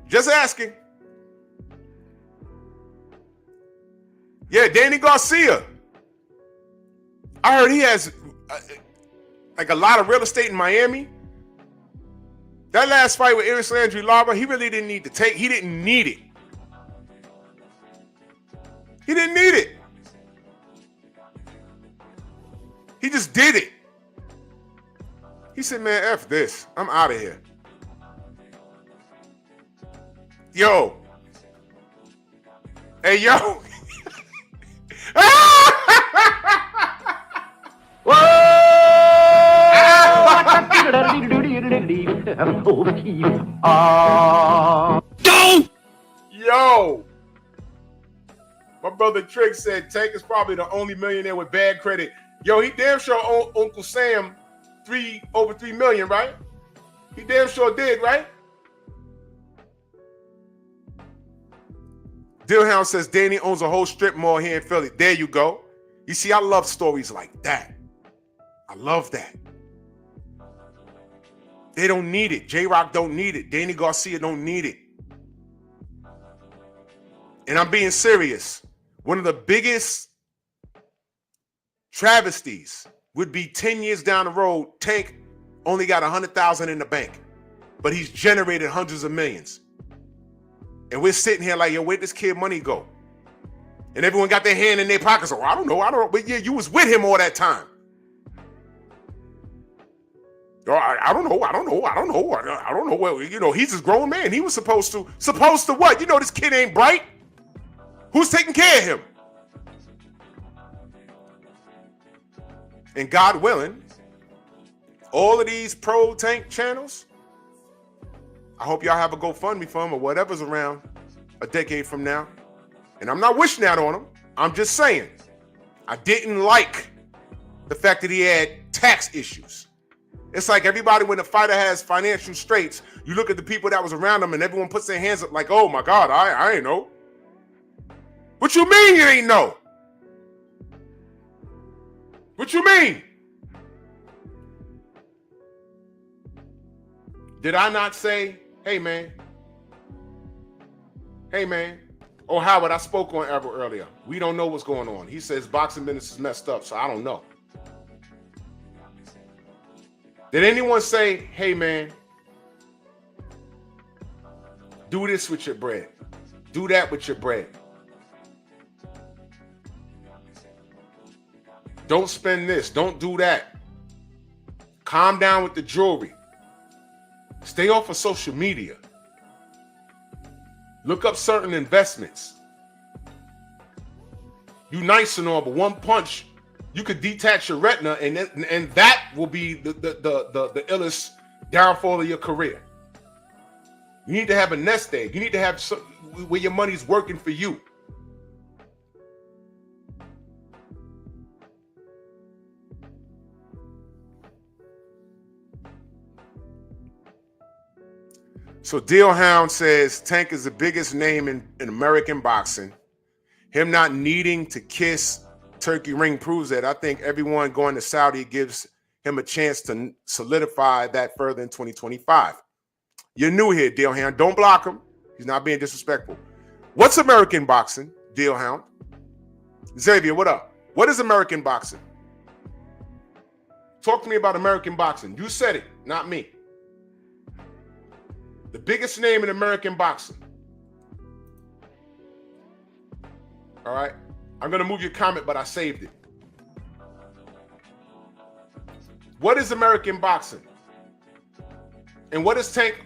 Just asking. Yeah, Danny Garcia. I heard he has like a lot of real estate in Miami. That last fight with Eris Landry Lara, he really didn't need to take. He didn't need it. He didn't need it. He just did it. He said, man, F this. I'm out of here. Yo. Hey, yo. Yo. My brother Trick said Tank is probably the only millionaire with bad credit. Yo, he damn sure owned Uncle Sam over $3 million, right? He damn sure did, right? Dillhound says Danny owns a whole strip mall here in Philly. There you go. You see, I love stories like that. I love that. They don't need it. J-Rock don't need it. Danny Garcia don't need it. And I'm being serious. One of the biggest travesties would be 10 years down the road, Tank only got 100,000 in the bank, but he's generated hundreds of millions. And we're sitting here like, yo, where'd this kid money go? And everyone got their hand in their pockets. Oh, I don't know. But yeah, you was with him all that time. I don't know. Well, he's a grown man. He was supposed to what? This kid ain't bright. Who's taking care of him? And God willing, all of these pro Tank channels, I hope y'all have a GoFundMe for him or whatever's around a decade from now. And I'm not wishing that on him. I'm just saying, I didn't like the fact that he had tax issues. It's like everybody, when a fighter has financial straits, you look at the people that was around him and everyone puts their hands up like, oh my God, I ain't know. What you mean you ain't know? What you mean? Did I not say, hey man, oh Howard, I spoke on Errol earlier. We don't know what's going on. He says boxing business is messed up, so I don't know. Did anyone say, hey man, do this with your bread, do that with your bread? Don't spend this, don't do that. Calm down with the jewelry. Stay off of social media. Look up certain investments. You nice and all, but one punch, you could detach your retina, and that will be the illest downfall of your career. You need to have a nest egg. You need to have some where your money's working for you. So Dealhound says Tank is the biggest name in American boxing. Him not needing to kiss Turkey ring proves that. I think everyone going to Saudi gives him a chance to solidify that further in 2025. You're new here, Dealhound. Don't block him. He's not being disrespectful. What's American boxing, Dealhound? Xavier, what up? What is American boxing? Talk to me about American boxing. You said it, not me. The biggest name in American boxing. All right. I'm going to move your comment, but I saved it. What is American boxing? And what is Tank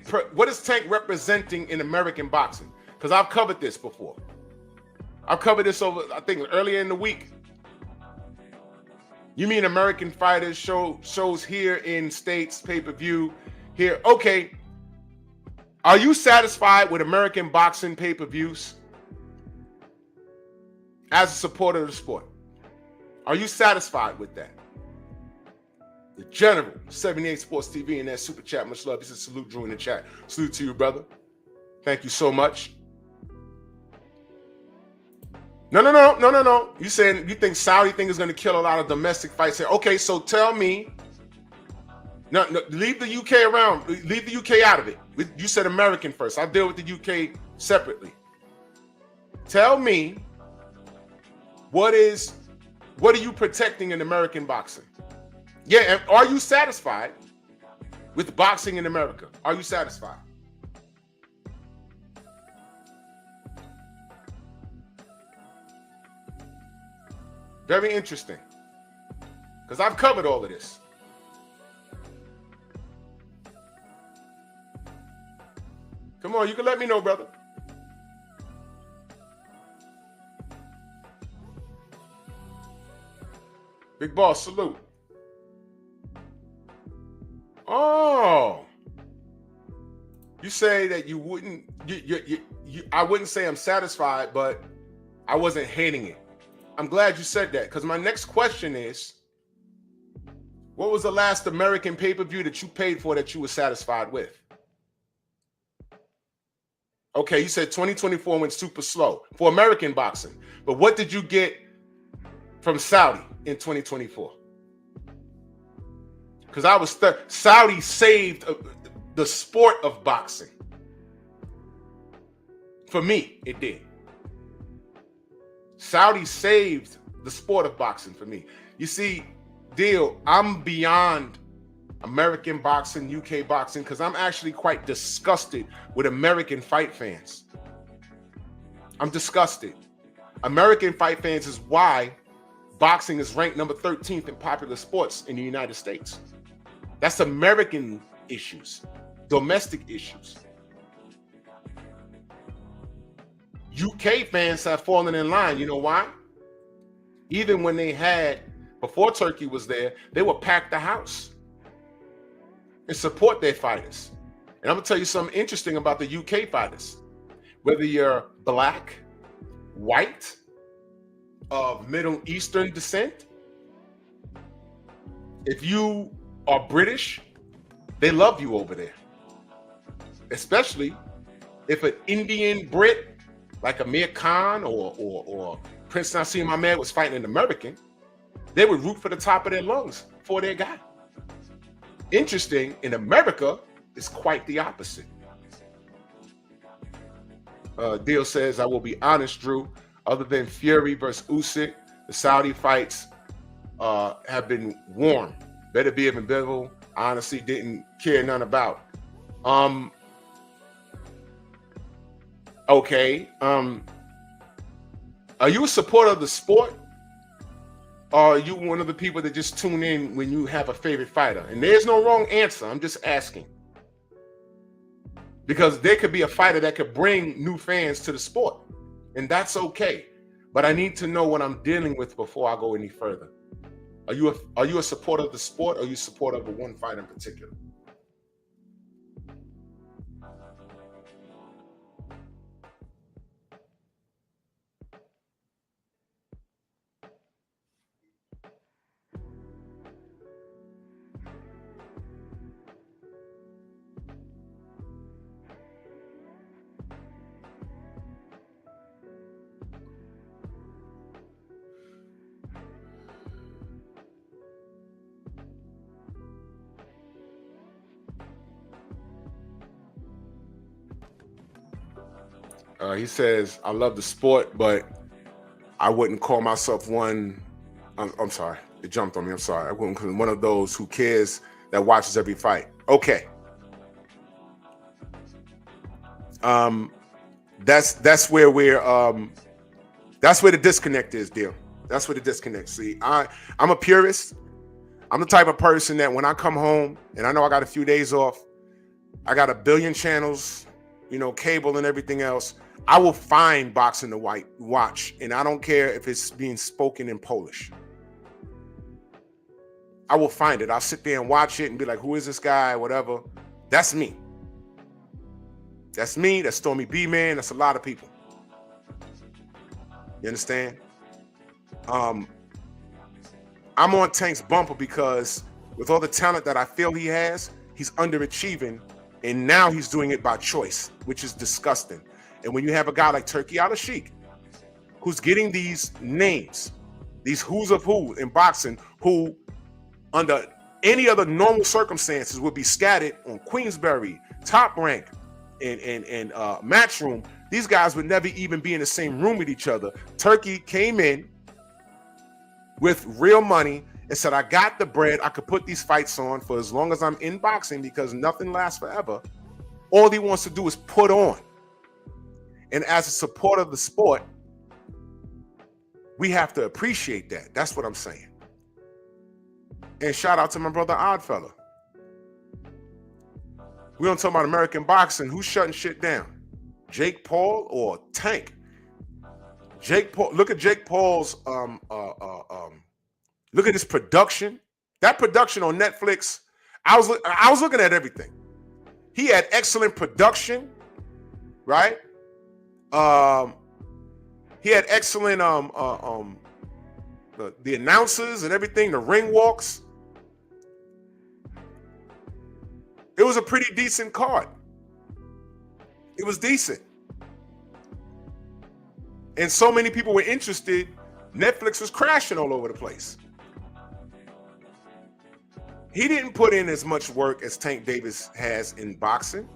representing in American boxing? Because I've covered this before. I've covered this over, I think, earlier in the week. You mean American fighters shows here in States, pay-per-view here. Okay. Are you satisfied with American boxing pay-per-views as a supporter of the sport? Are you satisfied with that? The General, 78 Sports TV, and that super chat. Much love. This is Salute Drew in the chat. Salute to you, brother. Thank you so much. No. You saying you think Saudi thing is going to kill a lot of domestic fights here? Okay, so tell me. No, leave the UK around. Leave the UK out of it. You said American first. I'll deal with the UK separately. Tell me, what are you protecting in American boxing? Yeah, and are you satisfied with boxing in America? Are you satisfied? Very interesting, because I've covered all of this. Come on, you can let me know, brother. Big boss, salute. Oh, you say that you wouldn't. I wouldn't say I'm satisfied, but I wasn't hating it. I'm glad you said that, because my next question is, what was the last American pay-per-view that you paid for that you were satisfied with? Okay, you said 2024 went super slow for American boxing, but what did you get from Saudi in 2024? Because I was Saudi saved the sport of boxing. For me, it did. Saudi saved the sport of boxing for me. You see, Deal, I'm beyond American boxing, UK boxing, because I'm actually quite disgusted with American fight fans. I'm disgusted. American fight fans is why boxing is ranked number 13th in popular sports in the United States. That's American issues, domestic issues. UK fans have fallen in line. You know why? Even when they had, before Turkey was there, they would pack the house and support their fighters. And I'm gonna tell you something interesting about the UK fighters. Whether you're black, white, of Middle Eastern descent, if you are British, they love you over there. Especially if an Indian Brit like Amir Khan or Prince Nassim Ahmed was fighting an American, they would root for the top of their lungs for their guy. Interesting, in America, it's quite the opposite. Deal says, I will be honest, Drew, other than Fury versus Usyk, the Saudi fights have been warm. Better be even Bevel, I honestly didn't care none about. Okay. Are you a supporter of the sport? Or are you one of the people that just tune in when you have a favorite fighter? And there's no wrong answer. I'm just asking. Because there could be a fighter that could bring new fans to the sport. And that's okay. But I need to know what I'm dealing with before I go any further. Are you a supporter of the sport, or are you a supporter of one fighter in particular? He says, I love the sport, but I wouldn't call myself one. I'm sorry. It jumped on me. I'm sorry. I wouldn't call one of those who cares that watches every fight. Okay. That's where we're that's where the disconnect is, Deal. That's where the disconnect. See, I'm a purist. I'm the type of person that when I come home and I know I got a few days off, I got a billion channels, cable and everything else. I will find boxing to watch, and I don't care if it's being spoken in Polish. I will find it. I'll sit there and watch it and be like, who is this guy? Whatever. That's me. That's me. That's Stormy B-Man. That's a lot of people. You understand? I'm on Tank's bumper because with all the talent that I feel he has, he's underachieving, and now he's doing it by choice, which is disgusting. And when you have a guy like Turki Alalshikh, who's getting these names, these who's of who in boxing, who under any other normal circumstances would be scattered on Queensberry, Top Rank, and Matchroom, these guys would never even be in the same room with each other. Turki came in with real money and said, I got the bread. I could put these fights on for as long as I'm in boxing because nothing lasts forever. All he wants to do is put on. And as a supporter of the sport, we have to appreciate that. That's what I'm saying. And shout out to my brother Oddfella. We don't talk about American boxing. Who's shutting shit down? Jake Paul or Tank? Jake Paul. Look at Jake Paul's. Look at his production. That production on Netflix. I was looking at everything. He had excellent production, right? He had excellent the announcers and everything, the ring walks. It was a pretty decent card. It was decent. And so many people were interested, Netflix was crashing all over the place. He didn't put in as much work as Tank Davis has in boxing.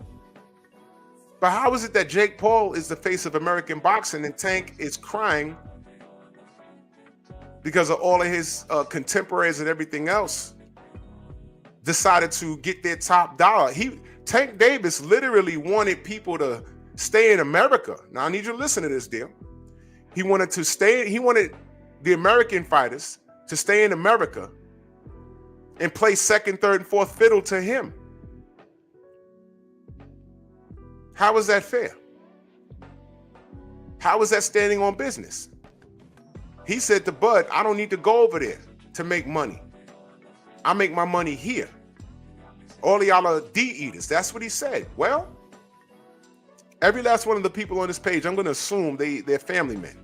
But how is it that Jake Paul is the face of American boxing and Tank is crying because of all of his contemporaries and everything else decided to get their top dollar? Tank Davis literally wanted people to stay in America. Now I need you to listen to this deal. He wanted the American fighters to stay in America and play second, third, and fourth fiddle to him. How is that fair? How is that standing on business? He said to Bud, I don't need to go over there to make money. I make my money here. All of y'all are D-eaters. That's what he said. Well, every last one of the people on this page, I'm going to assume they're family men.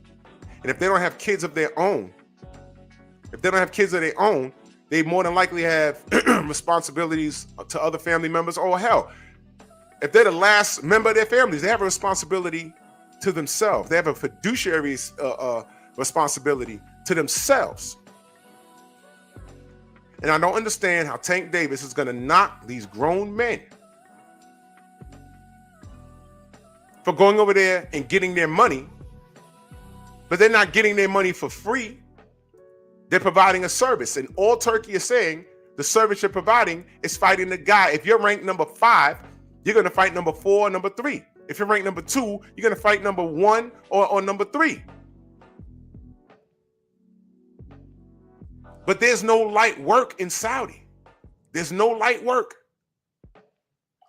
And if they don't have kids of their own, they more than likely have responsibilities to other family members. Or hell, if they're the last member of their families, they have a responsibility to themselves. They have a fiduciary responsibility to themselves. And I don't understand how Tank Davis is going to knock these grown men for going over there and getting their money, but they're not getting their money for free. They're providing a service. And all Turki is saying, the service you're providing is fighting the guy. If you're ranked number 5, you're going to fight number 4 or number 3. If you're ranked number 2, you're going to fight number 1 or number 3. But there's no light work in Saudi. There's no light work.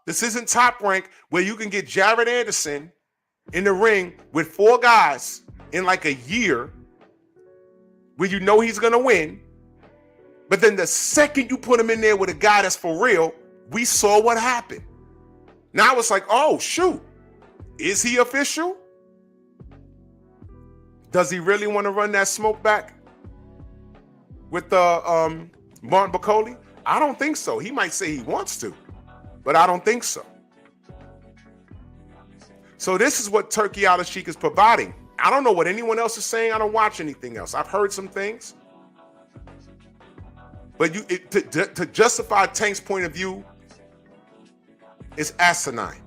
This isn't Top Rank where you can get Jared Anderson in the ring with 4 guys in like a year where you know he's going to win. But then the second you put him in there with a guy that's for real, we saw what happened. Now it's like, oh, shoot. Is he official? Does he really want to run that smoke back with Martin Bacoli? I don't think so. He might say he wants to, but I don't think so. So this is what Turki Alalshikh is providing. I don't know what anyone else is saying. I don't watch anything else. I've heard some things. But to justify Tank's point of view is asinine.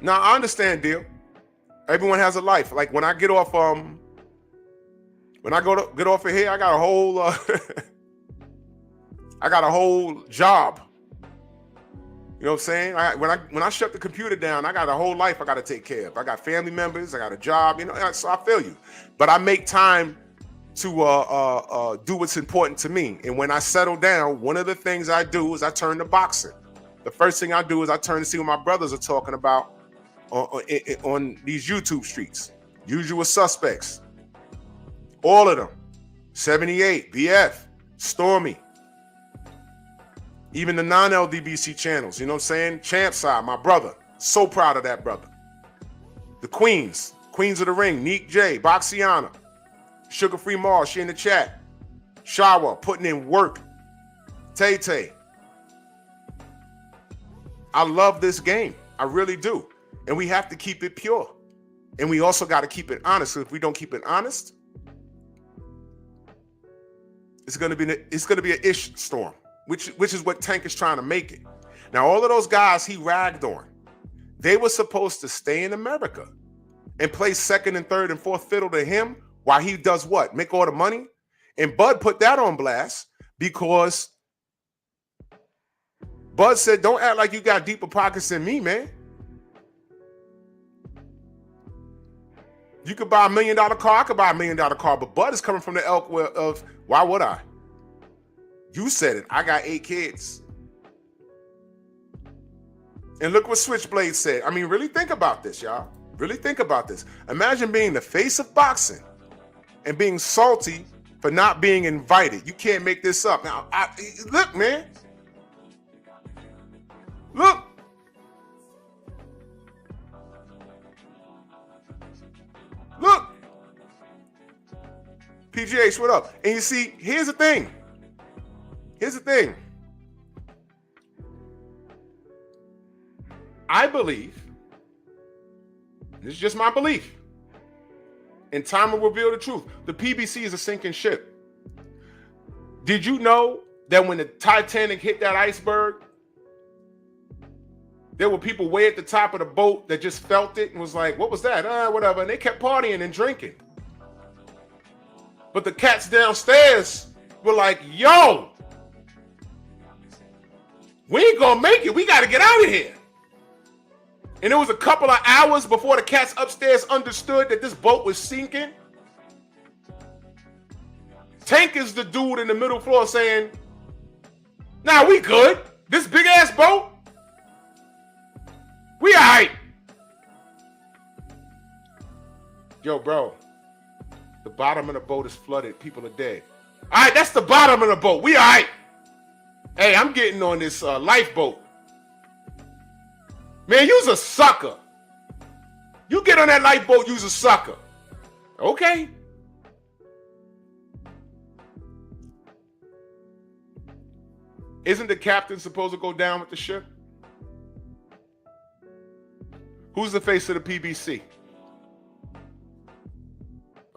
Now I understand, deal. Everyone has a life. Like when I get off, get off of here, I got a whole, I got a whole job. You know what I'm saying? When I shut the computer down, I got a whole life I got to take care of. I got family members, I got a job, you know, so I feel you. But I make time to do what's important to me. And when I settle down, one of the things I do is I turn to boxing. The first thing I do is I turn to see what my brothers are talking about on these YouTube streets. Usual Suspects. All of them. 78, BF, Stormy. Even the non-LDBC channels, you know what I'm saying? Champ Side, my brother. So proud of that brother. The Queens of the Ring, Neek J, Boxiana, Sugar Free Mall, she in the chat. Shawa, putting in work. Tay Tay. I love this game. I really do. And we have to keep it pure. And we also got to keep it honest. So if we don't keep it honest, it's gonna be an ish storm, which is what Tank is trying to make it. Now, all of those guys he ragged on, they were supposed to stay in America and play second and third and fourth fiddle to him while he does what? Make all the money? And Bud put that on blast because Bud said, don't act like you got deeper pockets than me, man. You could buy $1 million car, I could buy $1 million car, but Bud is coming from the elk of, why would I? You said it, I got 8 kids. And look what Switchblade said. I mean, really think about this, y'all. Really think about this. Imagine being the face of boxing and being salty for not being invited. You can't make this up. Now, look, man. Look. Look. PGH, what up? And you see, here's the thing. Here's the thing. I believe, this is just my belief, and time will reveal the truth. The PBC is a sinking ship. Did you know that when the Titanic hit that iceberg, there were people way at the top of the boat that just felt it and was like, what was that? Whatever. And they kept partying and drinking. But the cats downstairs were like, yo, we ain't gonna make it. We gotta get out of here. And it was a couple of hours before the cats upstairs understood that this boat was sinking. Tank is the dude in the middle floor saying, nah, we good. This big ass boat, we all right. Yo, bro, the bottom of the boat is flooded. People are dead. All right, that's the bottom of the boat. We all right. Hey, I'm getting on this lifeboat. Man, you's a sucker. You get on that lifeboat, you's a sucker. Okay. Isn't the captain supposed to go down with the ship? Who's the face of the PBC?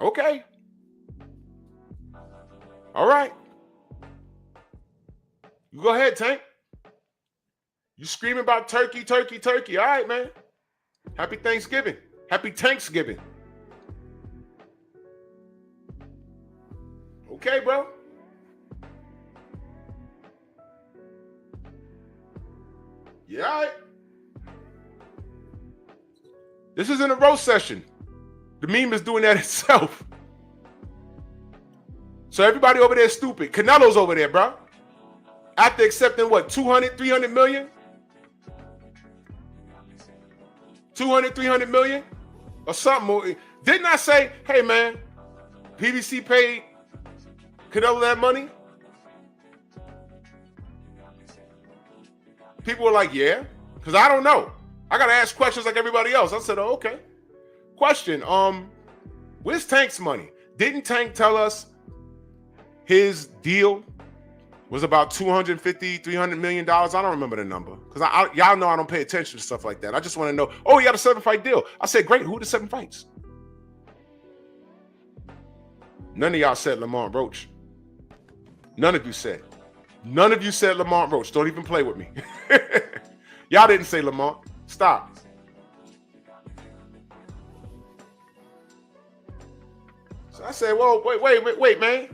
Okay. All right. You go ahead, Tank. You screaming about turkey, turkey, turkey. All right, man. Happy Thanksgiving. Happy Thanksgiving. Okay, bro. Yeah, all right. This isn't a roast session. The meme is doing that itself. So everybody over there is stupid. Canelo's over there, bro. After accepting what, 200, 300 million? 200, 300 million? Or something more. Didn't I say, hey man, PBC paid Canelo that money? People were like, yeah. Because I don't know. I got to ask questions like everybody else. I said, oh, okay. Question, where's Tank's money? Didn't Tank tell us his deal was about $250, $300 million? I don't remember the number. Because y'all know I don't pay attention to stuff like that. I just want to know, oh, he got a 7-fight deal. I said, great, who are the 7 fights? None of y'all said Lamont Roach. None of you said. None of you said Lamont Roach. Don't even play with me. Y'all didn't say Lamont. Stop. So I said, whoa, wait, man.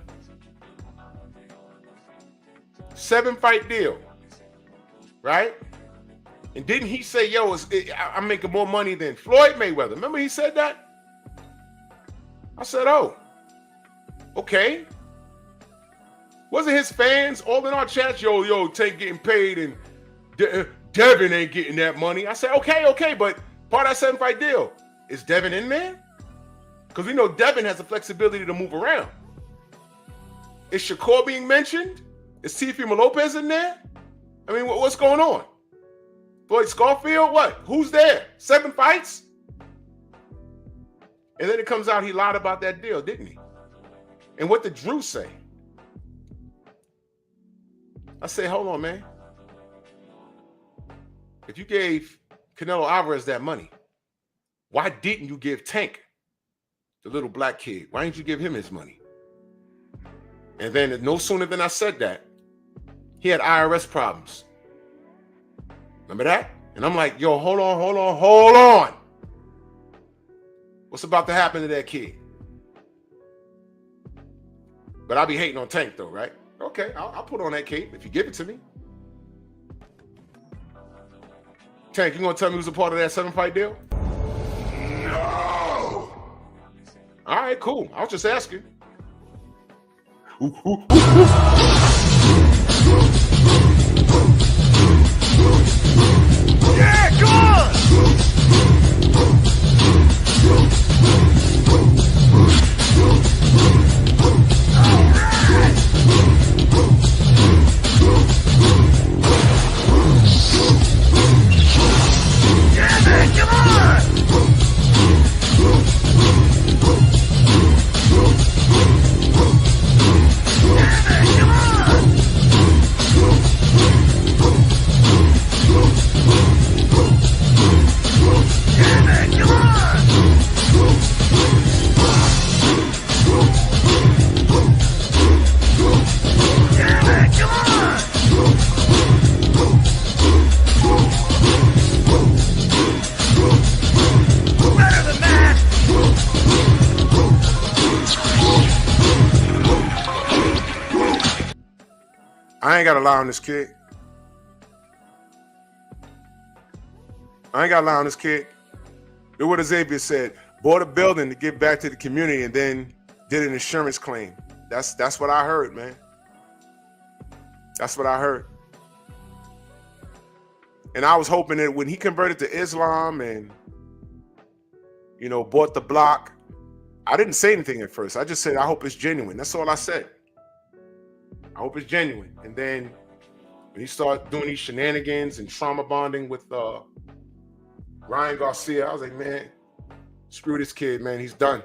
7-fight deal, right? And didn't he say, yo, I'm making more money than Floyd Mayweather? Remember he said that? I said, oh, okay. Wasn't his fans all in our chats, yo, Tank getting paid and Devin ain't getting that money? I said, okay, but part of that 7-fight deal, is Devin in there? Because we know Devin has the flexibility to move around. Is Shakur being mentioned? Is Teofimo Lopez in there? I mean, what's going on? Floyd Scarfield, what? Who's there? 7 fights? And then it comes out he lied about that deal, didn't he? And what did Drew say? I say, hold on, man. If you gave Canelo Alvarez that money, why didn't you give Tank, the little black kid, why didn't you give him his money? And then no sooner than I said that, he had IRS problems. Remember that? And I'm like, yo, hold on. What's about to happen to that kid? But I'll be hating on Tank though, right? Okay, I'll put on that cape if you give it to me. Tank, you gonna tell me who's a part of that 7-fight deal? No. All right, cool. I was just asking. Yeah, come on! I ain't got to lie on this kid. Do what Xavier said. Bought a building to give back to the community and then did an insurance claim. That's what I heard, man. That's what I heard. And I was hoping that when he converted to Islam and, you know, bought the block, I didn't say anything at first. I just said, I hope it's genuine. That's all I said. I hope it's genuine. And then when he started doing these shenanigans and trauma bonding with Ryan Garcia, I was like, man, screw this kid, man. He's done.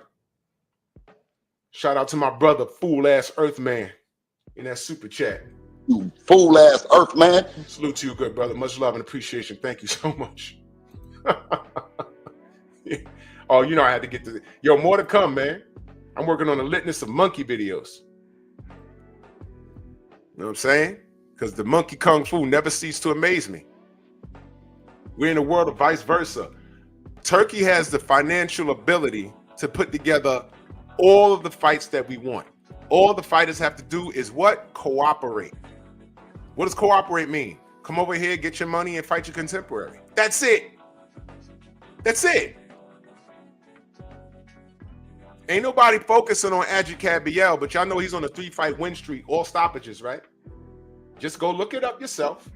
Shout out to my brother, fool-ass Earthman, in that super chat. You fool-ass Earthman. Salute to you, good brother. Much love and appreciation. Thank you so much. Oh, you know I had to get to... Yo, more to come, man. I'm working on the litness of monkey videos. You know what I'm saying? Because the monkey kung fu never ceased to amaze me. We're in a world of vice versa. Turkey has the financial ability to put together all of the fights that we want. All the fighters have to do is what? Cooperate. What does cooperate mean? Come over here, get your money, and fight your contemporary. That's it. That's it. Ain't nobody focusing on Adjicab Biel, but y'all know he's on a 3-fight win streak, all stoppages, right? Just go look it up yourself.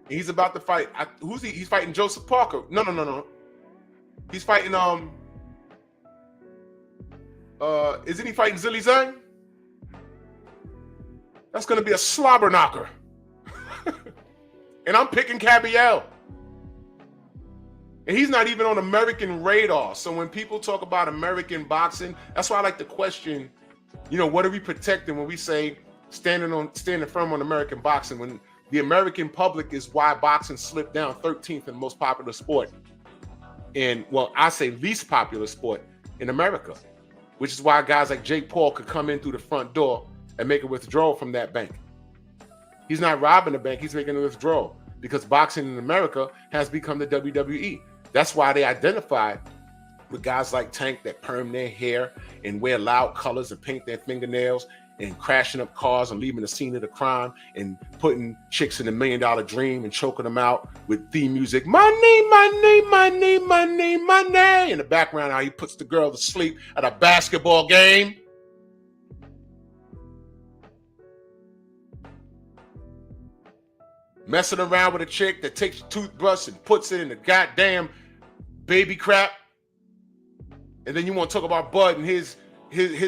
He's about to fight. Who's he? He's fighting Joseph Parker. No. He's fighting isn't he fighting Zhilei Zhang? That's gonna be a slobber knocker. And I'm picking Cabiel. And he's not even on American radar. So when people talk about American boxing, that's why I like to question, you know, what are we protecting when we say standing firm on American boxing, when the American public is why boxing slipped down 13th in the most popular sport. And, well, I say least popular sport in America, which is why guys like Jake Paul could come in through the front door and make a withdrawal from that bank. He's not robbing the bank, he's making a withdrawal because boxing in America has become the WWE. That's why they identified with guys like Tank that perm their hair and wear loud colors and paint their fingernails and crashing up cars and leaving the scene of the crime and putting chicks in the $1 Million Dream and choking them out with theme music. Money, money, money, money, money. In the background, how he puts the girl to sleep at a basketball game. Messing around with a chick that takes your toothbrush and puts it in the goddamn baby crap. And then you want to talk about Bud and his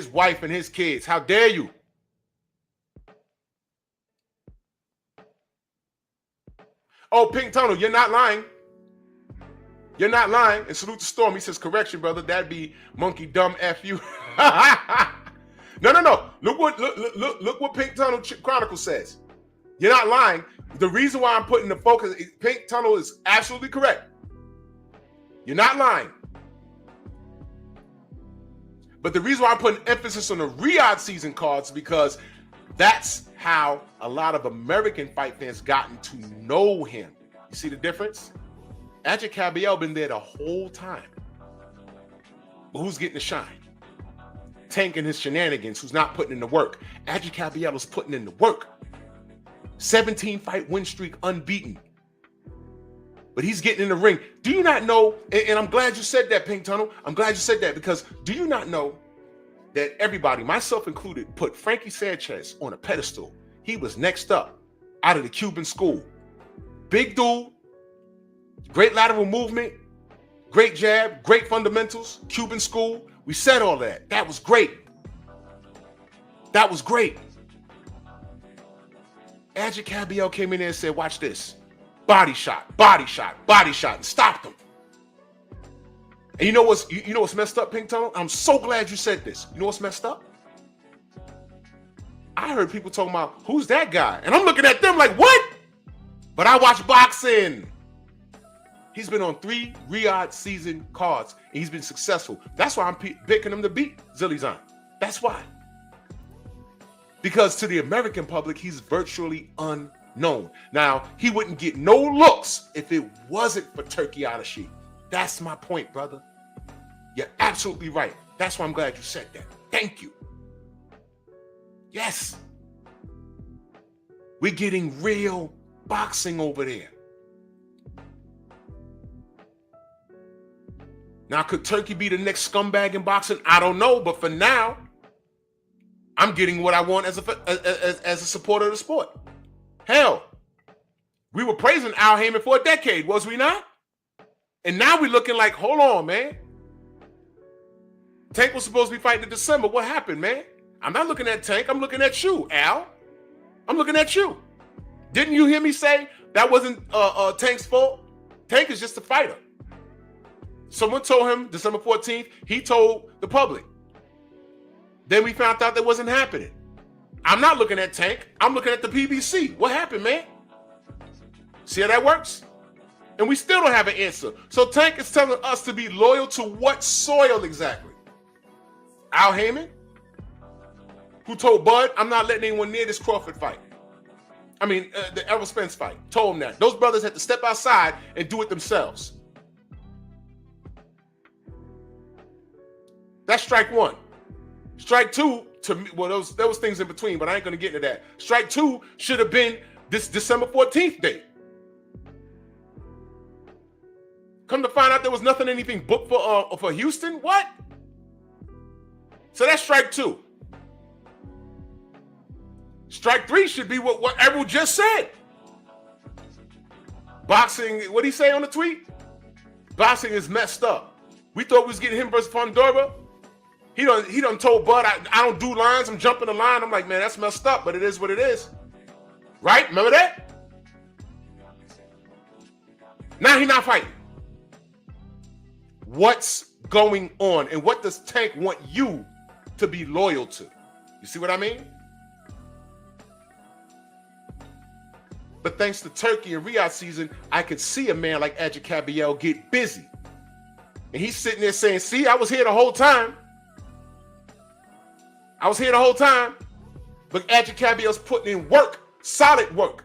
wife and his kids. How dare you? Oh, Pink Tunnel, you're not lying. You're not lying. And salute to Storm. He says, correction, brother. That'd be monkey dumb F you. No. Look what Pink Tunnel Chronicle says. You're not lying. The reason why I'm putting the focus, Pink Tunnel is absolutely correct. You're not lying. But the reason why I'm putting emphasis on the Riyadh season cards is because that's how a lot of American fight fans gotten to know him. You see the difference? Adrian Cabiel been there the whole time. But who's getting the shine? Tank and his shenanigans, who's not putting in the work. Adrian Cabiel is putting in the work. 17 fight win streak, unbeaten. But he's getting in the ring. Do you not know, and I'm glad you said that, Pink Tunnel. I'm glad you said that, because do you not know that everybody, myself included, put Frankie Sanchez on a pedestal? He was next up out of the Cuban school. Big dude, great lateral movement, great jab, great fundamentals, Cuban school. We said all that. That was great. That was great. Adrian Cabiel came in there and said, watch this. Body shot, and stopped him. And you know what's messed up, Pink Tunnel? I'm so glad you said this. You know what's messed up? I heard people talking about, who's that guy? And I'm looking at them like, what? But I watch boxing. He's been on 3 Riyadh season cards, and he's been successful. That's why I'm picking him to beat Zilizan. That's why. Because to the American public, he's virtually unknown. Now, he wouldn't get no looks if it wasn't for Turki Alalshikh. That's my point, brother. You're absolutely right. That's why I'm glad you said that. Thank you. Yes. We're getting real boxing over there. Now, could Turkey be the next scumbag in boxing? I don't know, but for now, I'm getting what I want as a supporter of the sport. Hell, we were praising Al Heyman for a decade, was we not? And now we're looking like, hold on, man. Tank was supposed to be fighting in December. What happened, man? I'm not looking at Tank. I'm looking at you, Al. I'm looking at you. Didn't you hear me say that wasn't Tank's fault? Tank is just a fighter. Someone told him December 14th. He told the public. Then we found out that wasn't happening. I'm not looking at Tank. I'm looking at the PBC. What happened, man? See how that works? And we still don't have an answer. So Tank is telling us to be loyal to what soil exactly? Al Heyman? Who told Bud, I'm not letting anyone near this Crawford fight. I mean, the Errol Spence fight. Told him that. Those brothers had to step outside and do it themselves. That's strike one. Strike two, to me, well, there was things in between, but I ain't going to get into that. Strike two should have been this December 14th date. Come to find out there was anything booked for Houston? What? So that's strike two. Strike three should be what Errol just said. Boxing, what did he say on the tweet? Boxing is messed up. We thought we was getting him versus Fondora. He done told Bud, I don't do lines, I'm jumping the line. I'm like, man, that's messed up, but it is what it is. Right? Remember that? Now he's not fighting. What's going on? And what does Tank want you to be loyal to? You see what I mean? But thanks to Turkey and Riyadh season, I could see a man like Adrian Cabiel get busy. And he's sitting there saying, see, I was here the whole time. I was here the whole time. But Adrian Cabiel's putting in work, solid work.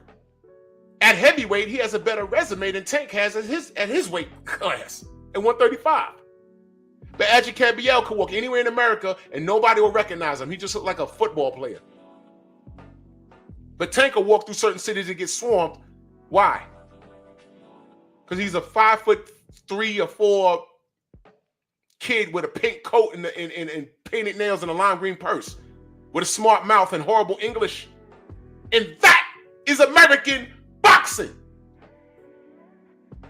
At heavyweight, he has a better resume than Tank has at his weight class, at 135. But Adrian Cabiel could walk anywhere in America and nobody will recognize him. He just looked like a football player. But Tank will walk through certain cities and get swarmed. Why? Because he's a 5'3" or 4" kid with a pink coat and painted nails and a lime green purse, with a smart mouth and horrible English. And that is American boxing.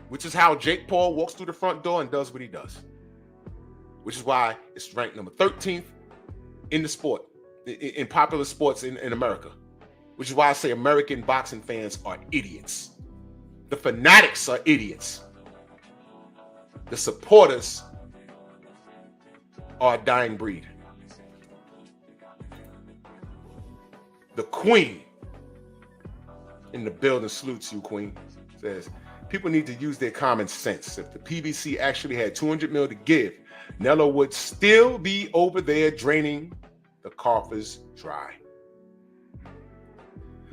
Which is how Jake Paul walks through the front door and does what he does. Which is why it's ranked number 13th in the sport, in popular sports in America. Which is why I say American boxing fans are idiots. The fanatics are idiots. The supporters are a dying breed. The queen in the building salutes you, queen. Says, people need to use their common sense. If the PBC actually had 200 mil to give, Nello would still be over there draining the coffers dry.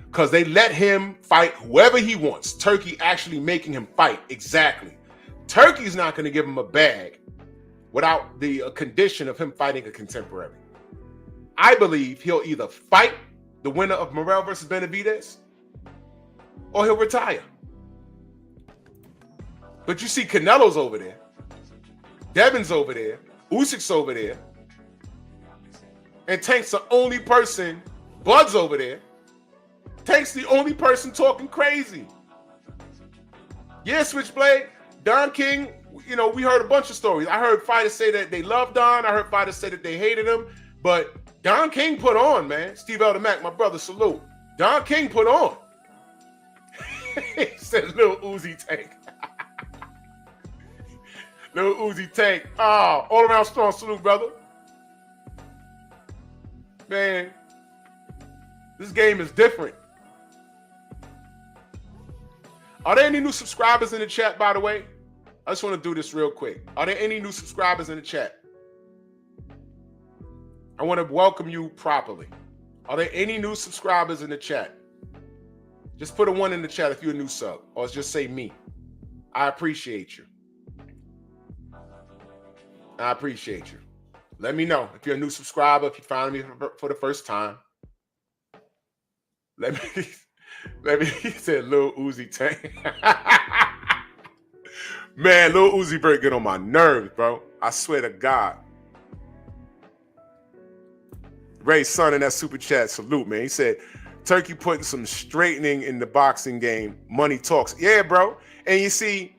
Because they let him fight whoever he wants. Turkey actually making him fight. Exactly. Turkey's not going to give him a bag without the condition of him fighting a contemporary. I believe he'll either fight the winner of Morrell versus Benavidez or he'll retire. But you see Canelo's over there. Devin's over there. Usyk's over there. And Tank's the only person. Bud's over there. Tank's the only person talking crazy. Yeah, Switchblade. Don King, you know, we heard a bunch of stories. I heard fighters say that they loved Don. I heard fighters say that they hated him. But Don King put on, man. Steve Elder Mack, my brother, salute. Don King put on. He said, Lil Uzi Tank. Lil Uzi Tank. Oh, all around strong salute, brother. Man, this game is different. Are there any new subscribers in the chat, by the way? I just want to do this real quick. Are there any new subscribers in the chat? I want to welcome you properly. Are there any new subscribers in the chat? Just put a 1 in the chat if you're a new sub, or just say me. I appreciate you. I appreciate you. Let me know if you're a new subscriber, if you found me for the first time. Let me, he said Lil Uzi Tank. Man, Lil Uzi Vert get on my nerves, bro. I swear to God. Ray's son in that super chat, salute, man. He said, Turkey putting some straightening in the boxing game. Money talks. Yeah, bro. And you see,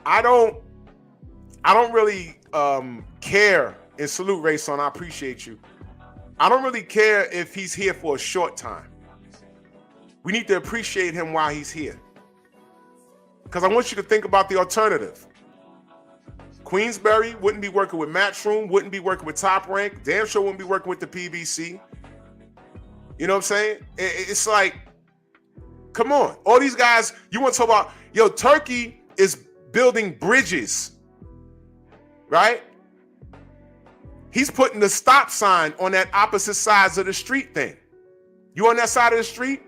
I don't really care. And salute, Ray, son. I appreciate you. I don't really care if he's here for a short time. We need to appreciate him while he's here. Because I want you to think about the alternative. Queensberry wouldn't be working with Matchroom, wouldn't be working with Top Rank, damn sure wouldn't be working with the PBC. You know what I'm saying? It's like, come on. All these guys, you want to talk about, yo, Turkey is building bridges, right? He's putting the stop sign on that opposite sides of the street thing. You on that side of the street?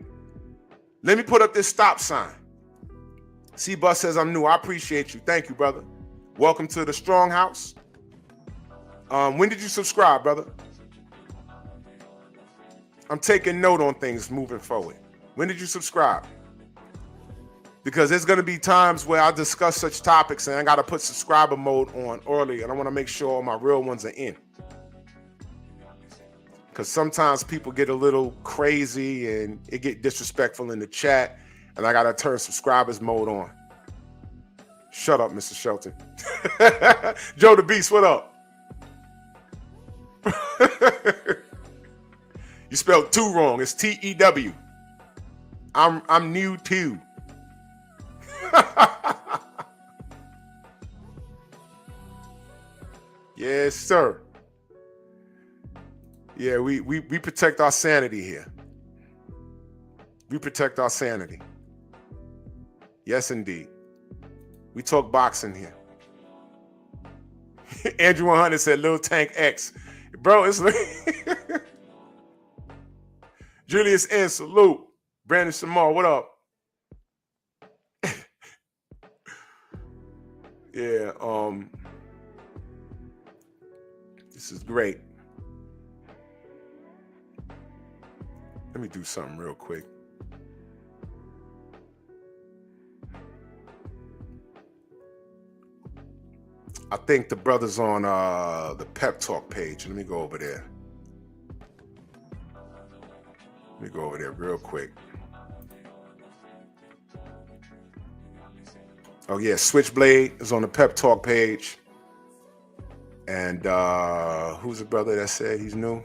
Let me put up this stop sign. C-Bus says, I'm new. I appreciate you. Thank you, brother. Welcome to the Strong House. When did you subscribe, brother? I'm taking note on things moving forward. When did you subscribe? Because there's going to be times where I discuss such topics and I got to put subscriber mode on early, and I want to make sure all my real ones are in. Because sometimes people get a little crazy and it get disrespectful in the chat, and I got to turn subscribers mode on. Shut up, Mr. Shelton. Joe the Beast, what up? You spelled two wrong. It's T-E-W. I'm new too. Yes, sir. Yeah, we protect our sanity here. We protect our sanity. Yes, indeed. We talk boxing here. Andrew 100 said Lil Tank X. Bro, it's like Julius N, salute. Brandon Samar, what up? Yeah, this is great. Let me do something real quick. I think the brother's on the Pep Talk page. Let me go over there. Let me go over there real quick. Oh yeah, Switchblade is on the Pep Talk page. And who's the brother that said he's new?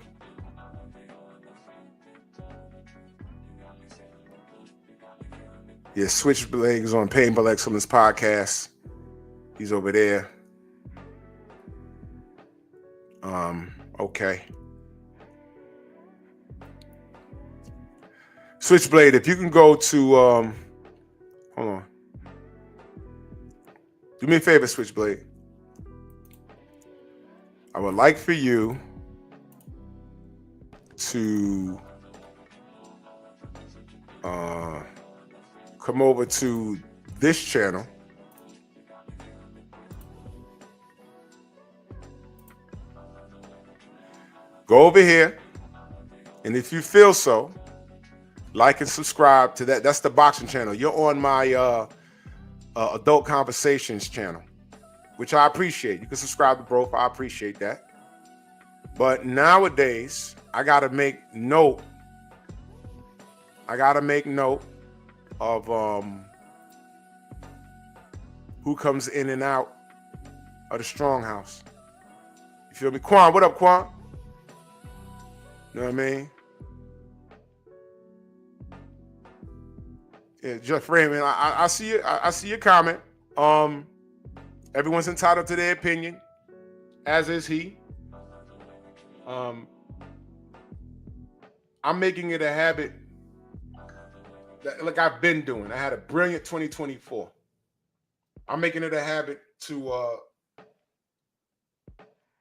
Yeah, Switchblade is on Paintball Excellence podcast. He's over there. Okay. Switchblade, if you can go to hold on. Do me a favor, Switchblade. I would like for you to come over to this channel. Go over here, and if you feel so, like and subscribe to that. That's the boxing channel. You're on my adult conversations channel, which I appreciate. You can subscribe to both. I appreciate that. But nowadays, I gotta make note. Of who comes in and out of the strong house. You feel me? Quan, what up, Quan? You know what I mean? Yeah, Jeff Raymond, I see you. I see your comment. Everyone's entitled to their opinion, as is he. I'm making it a habit that, like I've been doing. I had a brilliant 2024. I'm making it a habit to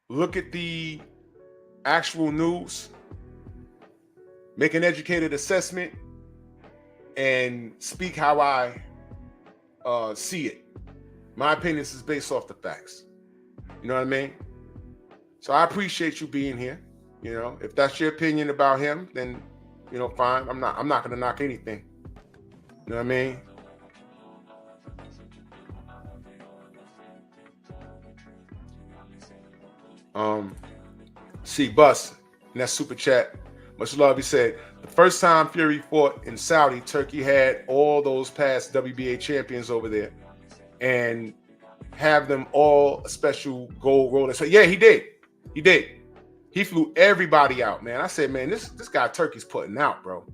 look at the actual news, make an educated assessment, and speak how I see it. My opinion is based off the facts. You know what I mean? So I appreciate you being here. You know, if that's your opinion about him, then fine. I'm not gonna knock anything. You know what I mean? See Bus in that super chat. Much love. He said the first time Fury fought in Saudi, Turkey had all those past WBA champions over there and have them all a special gold roller. So yeah, he did. He flew everybody out, man. I said, man, this guy Turkey's putting out, bro.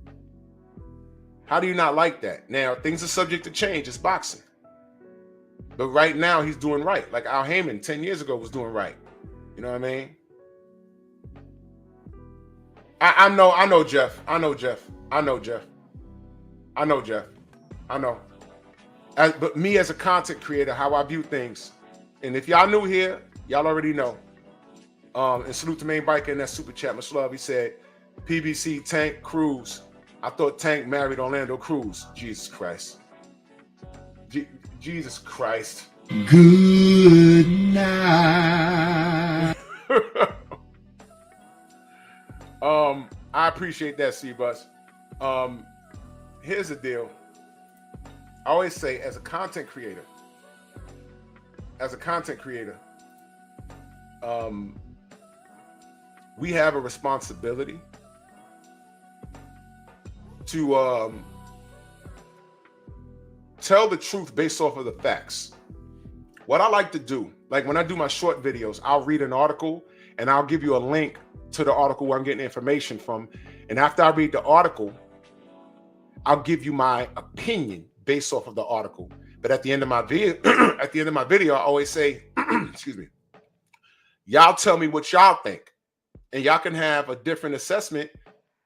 How do you not like that? Now, things are subject to change. It's boxing. But right now, he's doing right. Like Al Heyman 10 years ago was doing right. You know what I mean? I know Jeff. I know. But me as a content creator, how I view things. And if y'all new here, y'all already know. And salute to Main Biker in that super chat. Much love. He said, PBC Tank Cruz. I thought Tank married Orlando Cruz. Jesus Christ. Jesus Christ. Good night. I appreciate that, C-Bus. Here's the deal. I always say, as a content creator, we have a responsibility to tell the truth based off of the facts. What I like to do, like when I do my short videos, I'll read an article and I'll give you a link to the article where I'm getting information from. And after I read the article, I'll give you my opinion based off of the article. But at the end of my video, I always say, excuse me, y'all tell me what y'all think. And y'all can have a different assessment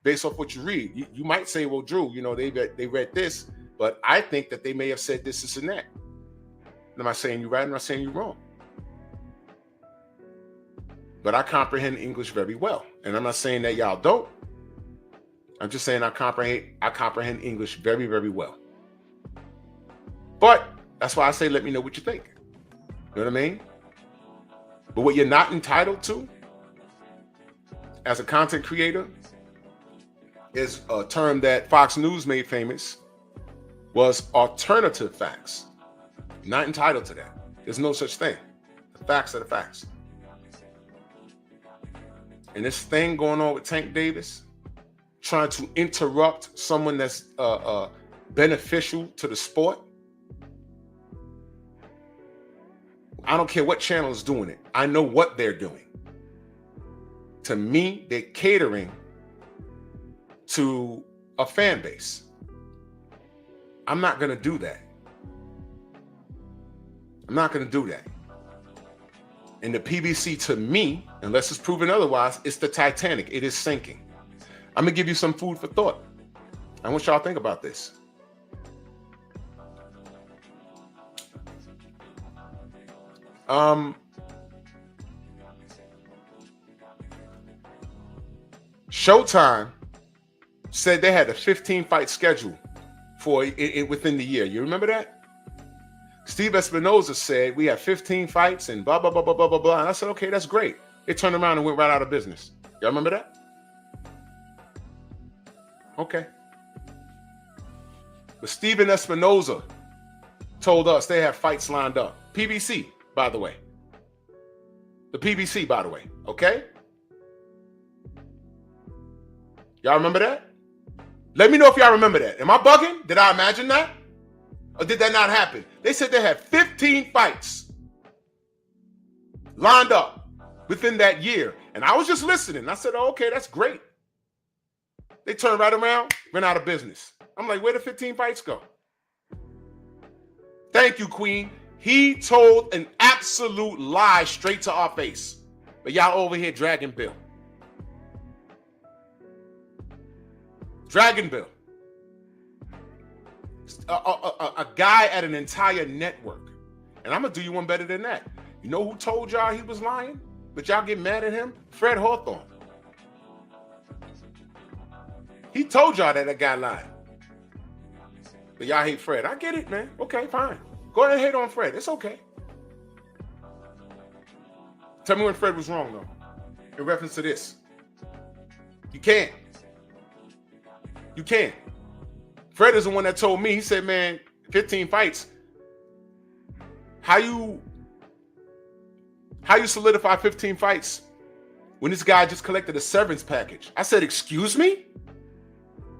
based off what you read. You might say, well, Drew, they read this, but I think that they may have said this and that. Am I saying you right? Am I saying you wrong? But I comprehend English very well. And I'm not saying that y'all don't. I'm just saying I comprehend English very, very well. But that's why I say, let me know what you think. You know what I mean? But what you're not entitled to as a content creator is a term that Fox News made famous, was alternative facts. You're not entitled to that. There's no such thing. The facts are the facts. And this thing going on with Tank Davis, trying to interrupt someone that's beneficial to the sport. I don't care what channel is doing it. I know what they're doing. To me, they're catering to a fan base. I'm not going to do that. I'm not going to do that. And the PBC, to me, unless it's proven otherwise, it's the Titanic. It is sinking. I'm going to give you some food for thought. I want y'all to think about this. Showtime said they had a 15-fight schedule for it within the year. You remember that? Steve Espinoza said we have 15 fights and blah, blah, blah, blah, blah, blah, blah. And I said, okay, that's great. It turned around and went right out of business. Y'all remember that? Okay. But Steven Espinoza told us they have fights lined up. PBC, by the way. The PBC, by the way. Okay? Y'all remember that? Let me know if y'all remember that. Am I bugging? Did I imagine that? Or did that not happen? They said they had 15 fights lined up within that year. And I was just listening. I said, oh, okay, that's great. They turned right around, went out of business. I'm like, where the 15 fights go? Thank you, Queen. He told an absolute lie straight to our face. But y'all over here dragging Bill. Dragon Bill. A guy at an entire network. And I'm going to do you one better than that. You know who told y'all he was lying? But y'all get mad at him? Fred Hawthorne. He told y'all that guy lied. But y'all hate Fred. I get it, man. Okay, fine. Go ahead and hate on Fred. It's okay. Tell me when Fred was wrong, though. In reference to this. You can't. You can't. Fred is the one that told me, he said, man, 15 fights. How you solidify 15 fights when this guy just collected a severance package? I said, excuse me?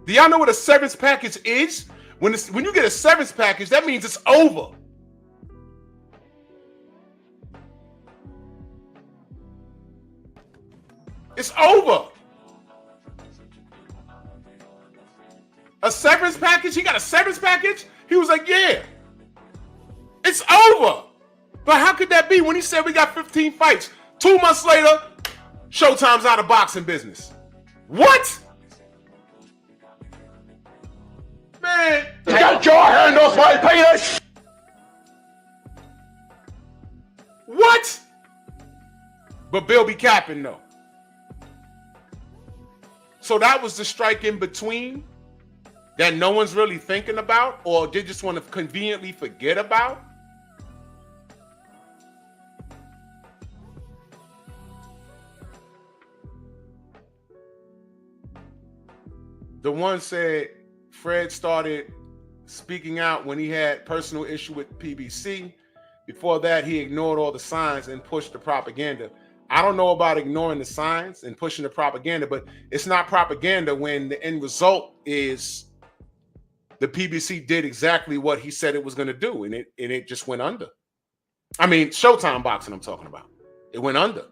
Do y'all know what a severance package is? When you get a severance package, that means it's over. It's over. A severance package? He got a severance package? He was like, yeah. It's over. But how could that be when he said we got 15 fights? 2 months later, Showtime's out of boxing business. What? Man. Get your hand off my penis! What? But Bill be capping though. So that was the strike in between that no one's really thinking about, or they just want to conveniently forget about. The one said Fred started speaking out when he had personal issue with PBC. Before that, he ignored all the signs and pushed the propaganda. I don't know about ignoring the signs and pushing the propaganda, but it's not propaganda when the end result is the PBC did exactly what he said it was going to do, and it just went under. I mean, Showtime boxing I'm talking about. It went under.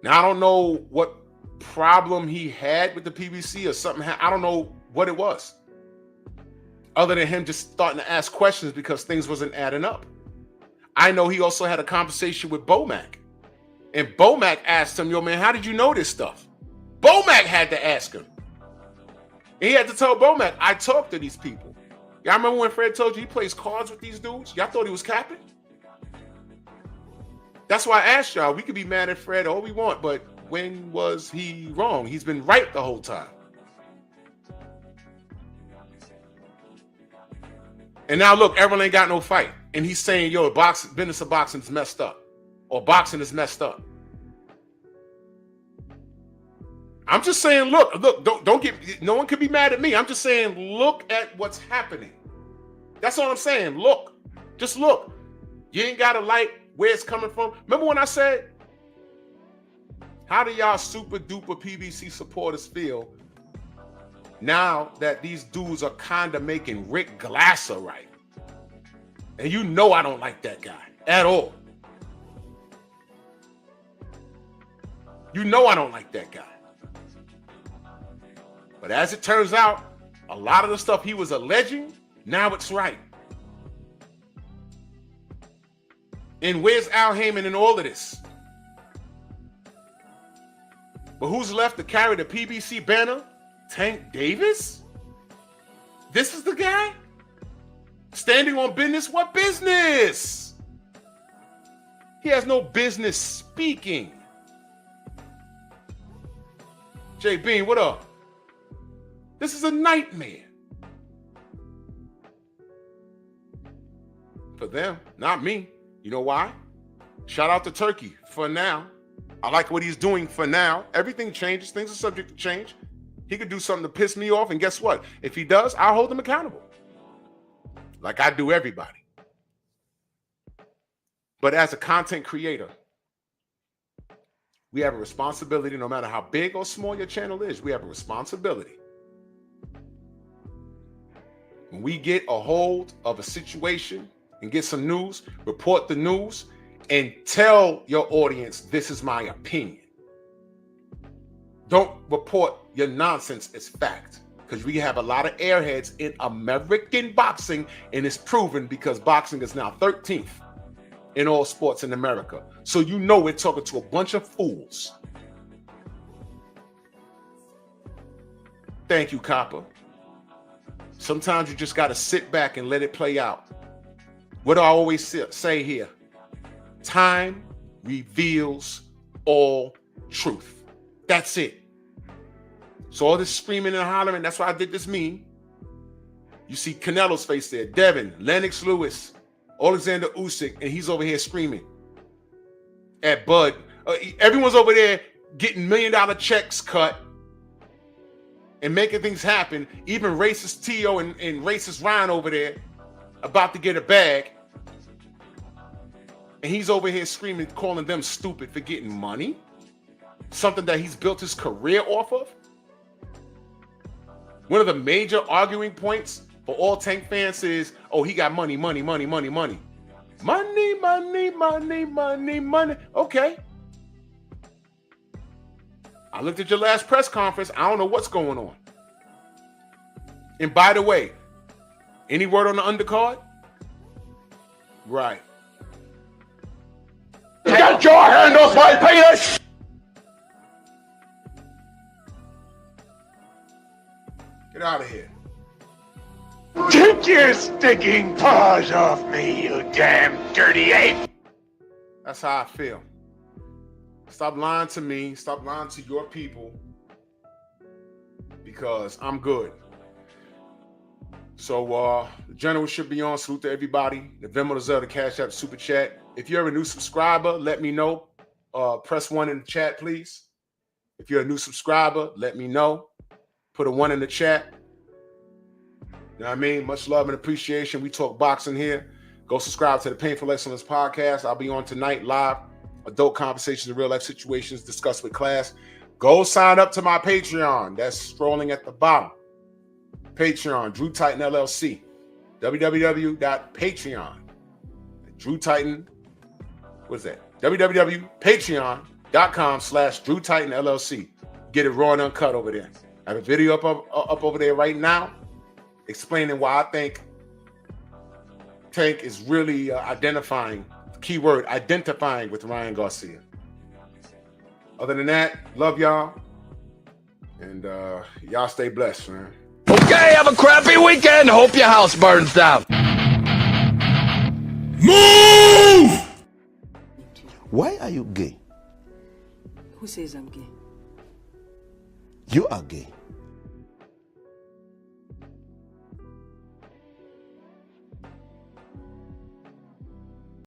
Now, I don't know what problem he had with the PBC or something. I don't know what it was. Other than him just starting to ask questions because things wasn't adding up. I know he also had a conversation with Bomac. And Bomac asked him, yo, man, how did you know this stuff? Bomac had to ask him. And he had to tell Bomac, I talked to these people. Y'all remember when Fred told you he plays cards with these dudes? Y'all thought he was capping? That's why I asked y'all, we could be mad at Fred all we want, but when was he wrong? He's been right the whole time. And now look, everyone ain't got no fight. And he's saying, yo, business of boxing is messed up. Or boxing is messed up. I'm just saying, look, don't get, no one could be mad at me. I'm just saying, look at what's happening. That's all I'm saying. Look, just look. You ain't got to like where it's coming from. Remember when I said, how do y'all super duper PBC supporters feel now that these dudes are kind of making Rick Glasser right? And you know I don't like that guy at all. You know I don't like that guy. But as it turns out, a lot of the stuff he was alleging, now it's right. And where's Al Heyman in all of this? But who's left to carry the PBC banner? Tank Davis? This is the guy? Standing on business? What business? He has no business speaking. Jay Bean, what up? This is a nightmare. For them, not me. You know why? Shout out to Turkey for now. I like what he's doing for now. Everything changes. Things are subject to change. He could do something to piss me off, and guess what? If he does, I'll hold him accountable. Like I do everybody. But as a content creator, we have a responsibility, no matter how big or small your channel is, we have a responsibility. When we get a hold of a situation and get some news, report the news, and tell your audience, this is my opinion. Don't report your nonsense as fact, because we have a lot of airheads in American boxing, and it's proven because boxing is now 13th in all sports in America. So you know we're talking to a bunch of fools. Thank you, Copper. Sometimes you just got to sit back and let it play out. What do I always say here? Time reveals all truth. That's it. So all this screaming and hollering, that's why I did this meme. You see Canelo's face there, Devin, Lennox Lewis, Alexander Usyk, and he's over here screaming at Bud. Everyone's over there getting $1 million checks cut and making things happen. Even racist Tio and racist Ryan over there about to get a bag. And he's over here screaming, calling them stupid for getting money. Something that he's built his career off of. One of the major arguing points for all Tank fans is, oh, he got money, money, money, money, money. Money, money, money, money, money. Okay. I looked at your last press conference. I don't know what's going on. And by the way, any word on the undercard? Right. Get your hand off my penis! Get out of here. Take your stinking paws off me, you damn dirty ape! That's how I feel. Stop lying to me. Stop lying to your people. Because I'm good. So the general should be on. Salute to everybody. The Venmo, the Zelle, the Cash App, Super Chat. If you're a new subscriber, let me know. Press 1 in the chat, please. If you're a new subscriber, let me know. Put a 1 in the chat. You know what I mean? Much love and appreciation. We talk boxing here. Go subscribe to the Painful Excellence podcast. I'll be on tonight live. Adult conversations in real life situations discussed with class. Go sign up to my Patreon. That's scrolling at the bottom. Patreon, Drew Titan LLC. www.patreon. Drew Titan. What is that? www.patreon.com/Drew Titan LLC. Get it raw and uncut over there. I have a video up over there right now explaining why I think Tank is really identifying with Ryan Garcia. Other than that, love y'all. And y'all stay blessed, man. Okay, have a crappy weekend. Hope your house burns down. Move! Why are you gay? Who says I'm gay? You are gay.